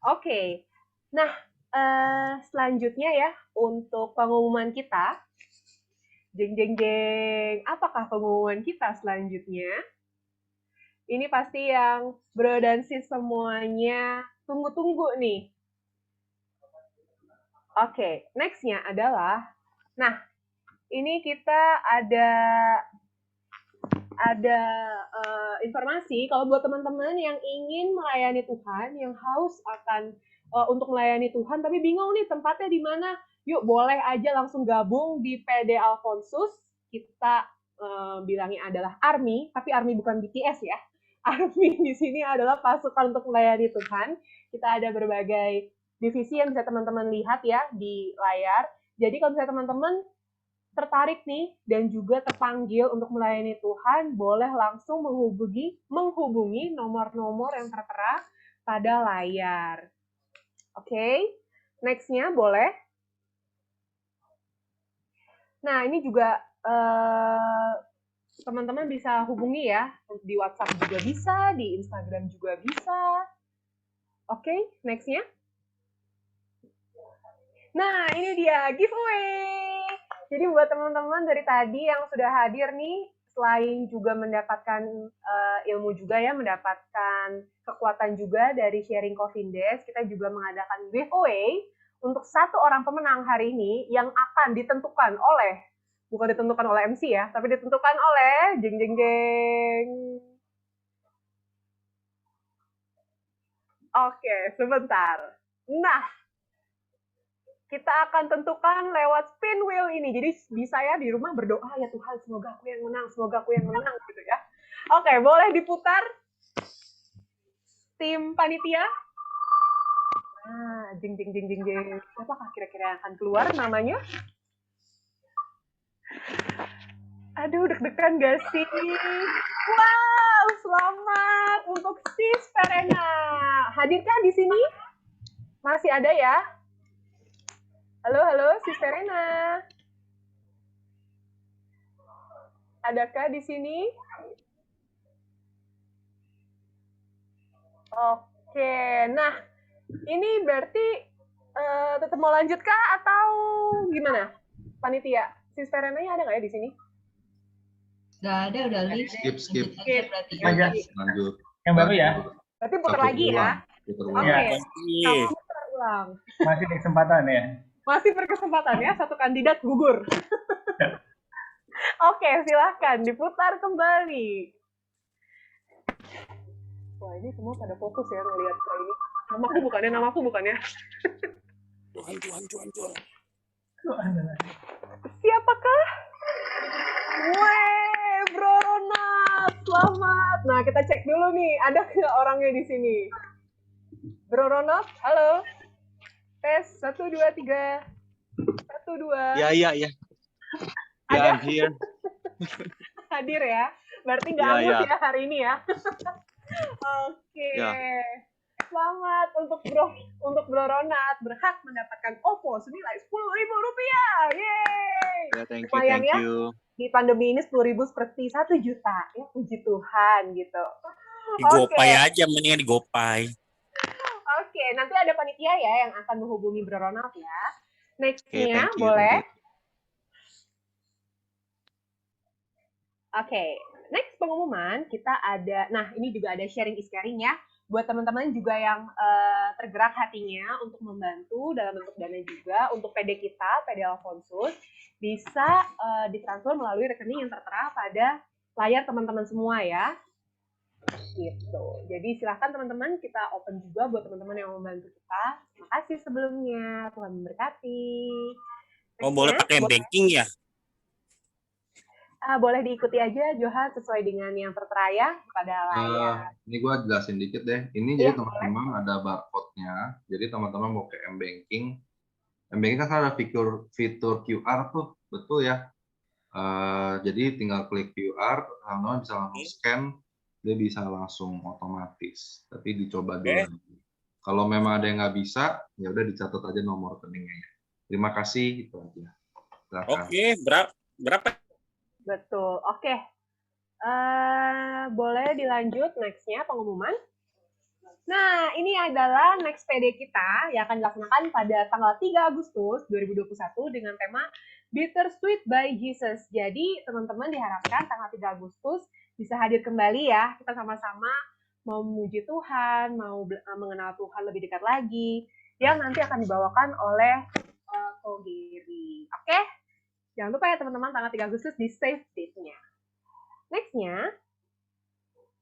C: Oke, nah selanjutnya ya untuk pengumuman kita. Jeng. Apakah pengumuman kita selanjutnya? Ini pasti yang bro dan sis semuanya tunggu-tunggu nih. Oke, next-nya adalah, nah ini kita ada informasi kalau buat teman-teman yang ingin melayani Tuhan, yang haus akan untuk melayani Tuhan, tapi bingung nih tempatnya di mana. Yuk, boleh aja langsung gabung di PD Alfonsus. Kita bilangnya adalah ARMY, tapi ARMY bukan BTS ya. ARMY di sini adalah pasukan untuk melayani Tuhan. Kita ada berbagai divisi yang bisa teman-teman lihat ya di layar. Jadi kalau misalnya teman-teman tertarik nih dan juga terpanggil untuk melayani Tuhan, boleh langsung menghubungi nomor-nomor yang tertera pada layar. Oke, next-nya boleh. Nah, ini juga teman-teman bisa hubungi ya, di WhatsApp juga bisa, di Instagram juga bisa. Oke, next-nya. Nah, ini dia giveaway. Jadi buat teman-teman dari tadi yang sudah hadir nih, selain juga mendapatkan ilmu juga ya, mendapatkan kekuatan juga dari sharing Kofindes, kita juga mengadakan giveaway untuk 1 orang pemenang hari ini yang akan ditentukan oleh, bukan ditentukan oleh MC ya, tapi ditentukan oleh jeng. Oke, sebentar. Nah, kita akan tentukan lewat spin wheel ini. Jadi bisa ya di rumah berdoa, ya Tuhan semoga aku yang menang gitu ya. Oke, boleh diputar tim panitia. Nah, jeng. Siapakah kira-kira yang akan keluar namanya? Aduh, deg-degan gak sih? Wow, selamat untuk Sis Verena. Hadirkah di sini? Masih ada ya? Halo, Sis Verena. Adakah di sini? Oke, nah ini berarti tetap mau lanjut kah atau gimana? Panitia, Sis Verena-nya ada nggak ya di sini?
D: Nggak ada, udah list.
B: Skip.
E: Lanjut. Yang baru ya?
C: Berarti putar
L: Satu
C: lagi ya.
L: ulang. Putar
C: Oke.
L: ulang.
E: Ya,
C: Kamu putar ulang.
E: masih ada kesempatan ya.
C: Masih berkesempatan ya, satu kandidat gugur. Oke, silahkan diputar kembali. Wah, ini semua pada fokus ya ngelihat ke ini. Namaku bukannya.
I: Tuhan.
C: Siapakah? Weh, Bro Ronald, selamat. Nah, kita cek dulu nih, ada nggak orangnya di sini? Bro Ronald, halo. Tes, 1, 2, 3. 1, 2.
B: Ya. Ya,
C: Ada?
B: I'm here.
C: Hadir ya. Berarti nggak
B: Ya,
C: angus
B: ya.
C: ya hari ini ya. Oke.
B: Ya.
C: Selamat untuk Bro Ronald berhak mendapatkan OVO senilai Rp10.000. Yeay.
B: Ya, thank
C: Lumayan ya.
B: you.
C: Di pandemi ini 10.000 seperti 1 juta. Ya, puji Tuhan gitu.
I: Di GoPay aja, mendingan di GoPay.
C: Oke, nanti ada panitia ya yang akan menghubungi Bro Ronald ya. Next-nya
B: thank you.
C: boleh. Oke, next pengumuman kita ada, nah ini juga ada sharing is caring ya, buat teman-teman juga yang tergerak hatinya untuk membantu dalam bentuk dana juga untuk PD kita, PD Alfonsus, bisa ditransfer melalui rekening yang tertera pada layar teman-teman semua ya. Gitu. Jadi silahkan teman-teman kita open juga buat teman-teman yang mau membantu kita. Terima kasih sebelumnya, Tuhan memberkati.
I: Oh, boleh pakai banking ya?
C: Boleh diikuti aja Johan sesuai dengan yang tertera ya pada layar.
L: Ini gue jelasin dikit deh. Ini
C: Iya,
L: jadi teman-teman ada barcode-nya. Jadi teman-teman mau ke M-Banking. M-Banking kan ada fitur QR tuh, betul ya. Jadi tinggal klik QR, teman-teman bisa langsung scan, dia bisa langsung otomatis. Tapi dicoba dulu. Kalau memang ada yang nggak bisa, ya udah dicatat aja nomor rekeningnya. Ya. Terima kasih, itu aja. Silakan.
I: Oke, berapa?
C: Betul. Oke. Boleh dilanjut next-nya pengumuman. Nah, ini adalah next PD kita yang akan dilaksanakan pada tanggal 3 Agustus 2021 dengan tema Bittersweet by Jesus. Jadi, teman-teman diharapkan tanggal 3 Agustus bisa hadir kembali ya. Kita sama-sama mau memuji Tuhan, mau mengenal Tuhan lebih dekat lagi, yang nanti akan dibawakan oleh Ko Giri. Oke? Jangan lupa ya teman-teman, tanggal 3 Agustus di save date-nya. Next-nya,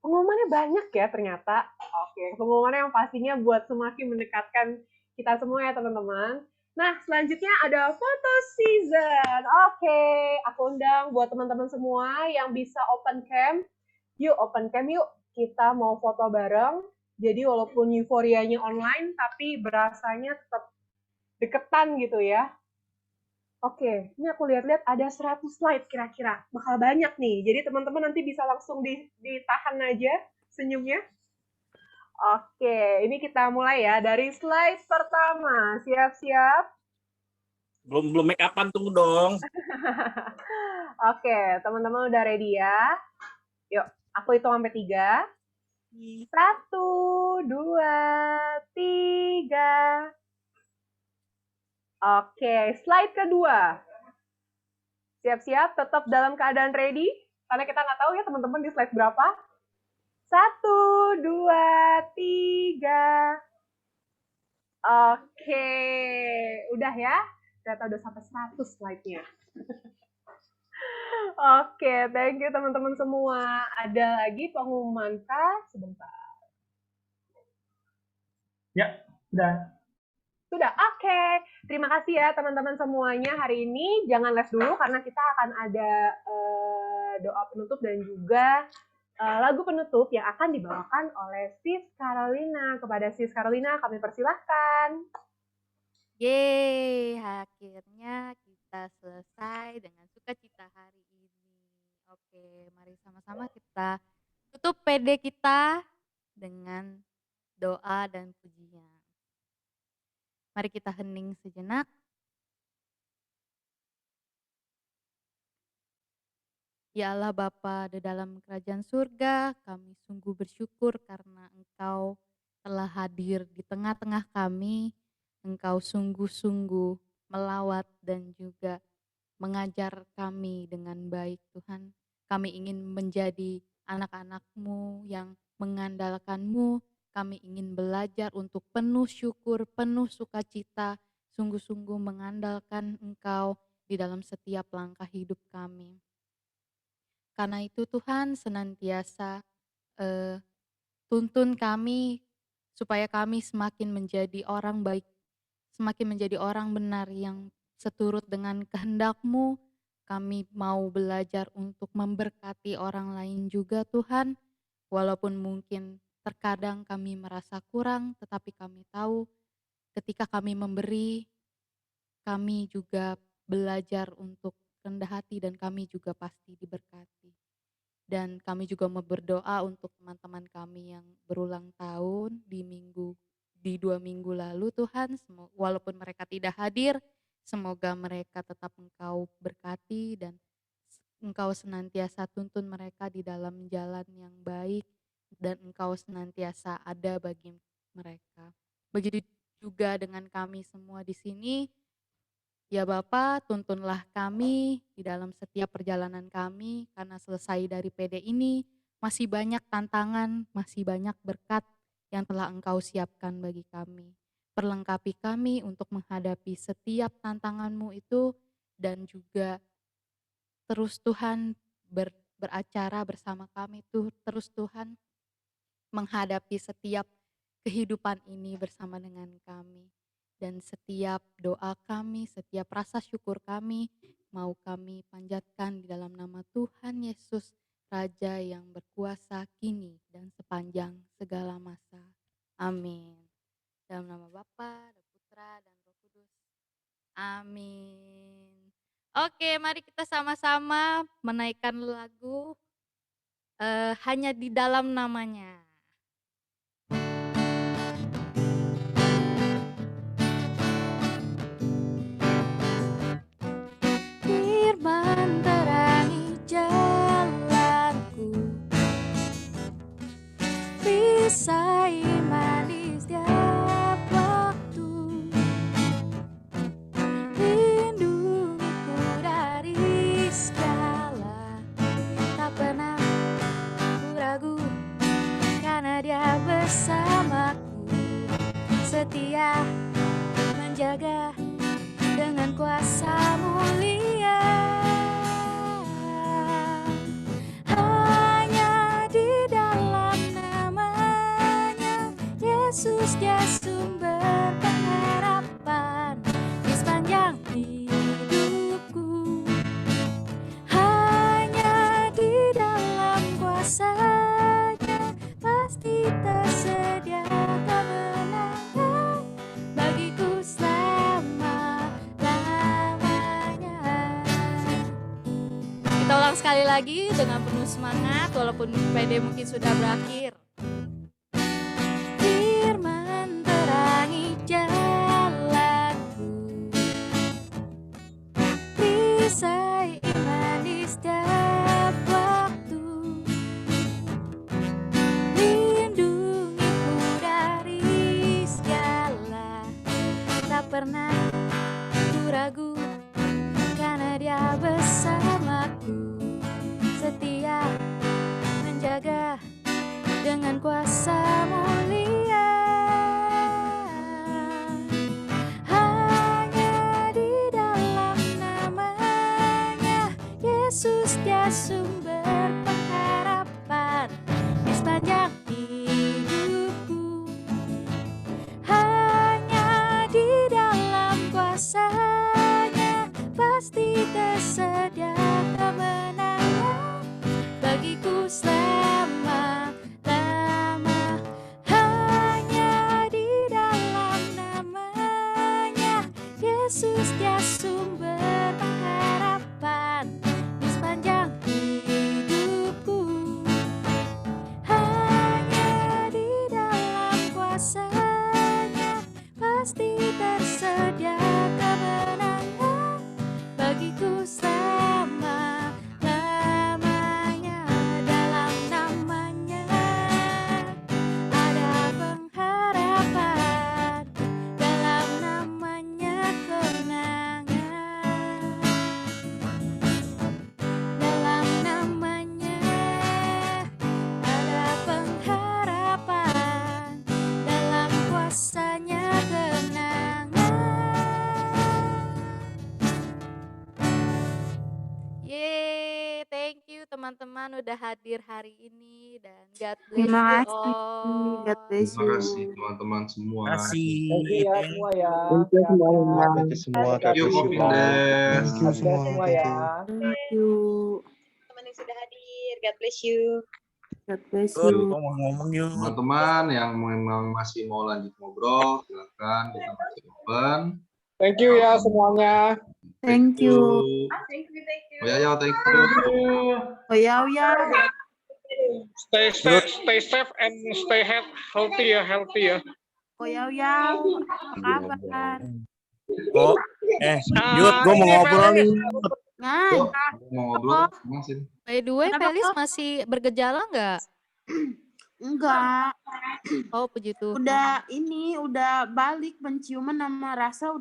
C: pengumumannya banyak ya ternyata. Oke, pengumumannya yang pastinya buat semakin mendekatkan kita semua ya teman-teman. Nah, selanjutnya ada foto season. Oke, aku undang buat teman-teman semua yang bisa open cam. Yuk, open cam yuk. Kita mau foto bareng. Jadi walaupun euforianya online, tapi berasanya tetap deketan gitu ya. Oke, ini aku lihat-lihat ada 100 slide kira-kira. Bakal banyak nih. Jadi teman-teman nanti bisa langsung ditahan aja senyumnya. Oke, ini kita mulai ya dari slide pertama. Siap-siap?
I: Belum make upan tunggu dong.
C: Oke, teman-teman udah ready ya? Yuk, aku hitung sampai 3. 1, 2, 3. Oke, slide kedua. Siap-siap, tetap dalam keadaan ready. Karena kita nggak tahu ya teman-teman di slide berapa. 1, 2, 3. Oke, udah ya. Ternyata udah sampai 100 slide-nya. Oke, thank you teman-teman semua. Ada lagi pengumuman kah? Sebentar.
E: Ya, udah.
C: Sudah, oke. Terima kasih ya teman-teman semuanya hari ini. Jangan les dulu karena kita akan ada doa penutup dan juga lagu penutup yang akan dibawakan oleh Sis Carolina. Kepada Sis Carolina kami persilahkan.
F: Yeay, akhirnya kita selesai dengan sukacita hari ini. Oke, mari sama-sama kita tutup PD kita dengan doa dan pujian. Mari kita hening sejenak. Ya Allah Bapa di dalam kerajaan surga, kami sungguh bersyukur karena Engkau telah hadir di tengah-tengah kami. Engkau sungguh-sungguh melawat dan juga mengajar kami dengan baik Tuhan. Kami ingin menjadi anak-anak-Mu yang mengandalkan-Mu. Kami ingin belajar untuk penuh syukur, penuh sukacita, sungguh-sungguh mengandalkan Engkau di dalam setiap langkah hidup kami. Karena itu Tuhan senantiasa tuntun kami supaya kami semakin menjadi orang baik, semakin menjadi orang benar yang seturut dengan kehendak-Mu. Kami mau belajar untuk memberkati orang lain juga Tuhan, walaupun mungkin terkadang kami merasa kurang, tetapi kami tahu ketika kami memberi, kami juga belajar untuk rendah hati dan kami juga pasti diberkati. Dan kami juga mau berdoa untuk teman-teman kami yang berulang tahun di 2 minggu lalu Tuhan, walaupun mereka tidak hadir, semoga mereka tetap Engkau berkati dan Engkau senantiasa tuntun mereka di dalam jalan yang baik dan Engkau senantiasa ada bagi mereka. Begitu juga dengan kami semua di sini. Ya Bapa, tuntunlah kami di dalam setiap perjalanan kami, karena selesai dari PD ini masih banyak tantangan, masih banyak berkat yang telah Engkau siapkan bagi kami. Perlengkapi kami untuk menghadapi setiap tantangan-Mu itu, dan juga terus Tuhan beracara bersama kami, terus Tuhan menghadapi setiap kehidupan ini bersama dengan kami. Dan setiap doa kami, setiap rasa syukur kami, mau kami panjatkan di dalam nama Tuhan Yesus, Raja yang berkuasa kini dan sepanjang segala masa. Amin. Dalam nama Bapa, dan Putra, dan Roh Kudus. Amin. Oke, mari kita sama-sama menaikkan lagu Hanya di Dalam Namanya. Firman terangi jalanku, perisai manis setiap waktu, lindungiku dari segala, tak pernah ku ragu karena Dia bersamaku, setia menjaga dengan kuasa mulia. Hanya di dalam namanya Yesus, Dia sumber pengharapan di sepanjang hidupku. Hanya di dalam kuasa-Nya pasti tersedia kemenangan bagiku selama-lamanya. Kita ulang sekali lagi dengan penuh semangat walaupun PD mungkin sudah berakhir. Firman terangi jalanku, perisai iman di setiap waktu, lindungiku dari segala, tak pernah ku ragu karena Dia bersamaku, setia menjaga dengan kuasa mulia. Hanya di dalam namanya Yesus, Dia sumber pengharapan di sepanjang hidupku. Hanya di dalam kuasa-Nya pasti tersedia kemenangan bagiku selama-lama. Hanya di dalam namanya Yesus, Dia sumber pengharapan di sepanjang hidupku. Hanya di dalam kuasa-Nya pasti tersedia kemenangan bagiku selama-lamanya. Dalam namanya ada pengharapan, dalam namanya kemenangan, dalam namanya ada pengharapan. teman-teman udah hadir hari ini dan God bless
I: Terima
F: you
I: kasih. God
F: all.
I: bless
L: Terima
I: you.
L: kasih teman-teman semua.
A: Thank you ya semua ya.
K: Thank you semuanya.
A: Sehat-sehat.
B: Thank you semua,
L: Thank you,
B: Kak
A: Terima
L: Kofindes.
M: Thank you
A: God bless
M: semua.
A: semua
M: Thank
A: ya.
M: you.
I: Thank you.
H: Teman yang sudah hadir. God bless you.
I: God bless
M: Yuk,
I: you.
M: ngomong yuk.
L: Teman-teman yang memang masih mau lanjut ngobrol, silakan, kita masih open.
K: Thank you ya semuanya.
I: Thank you.
J: Thank you, thank you.
L: Oh ya, thank you.
I: Oh ya, ya.
K: Stay safe and stay healthy ya.
I: Oh ya, ya. Apa kabar?
M: Oh, Yud, gue mau ngobrol nih.
I: Ngai.
L: Mau ngobrol, masih.
F: By the way,
I: Kenapa
F: Felis
I: kok?
F: masih bergejala nggak?
I: Enggak.
F: Oh, puji Tuhan.
I: Udah balik penciuman sama rasa udah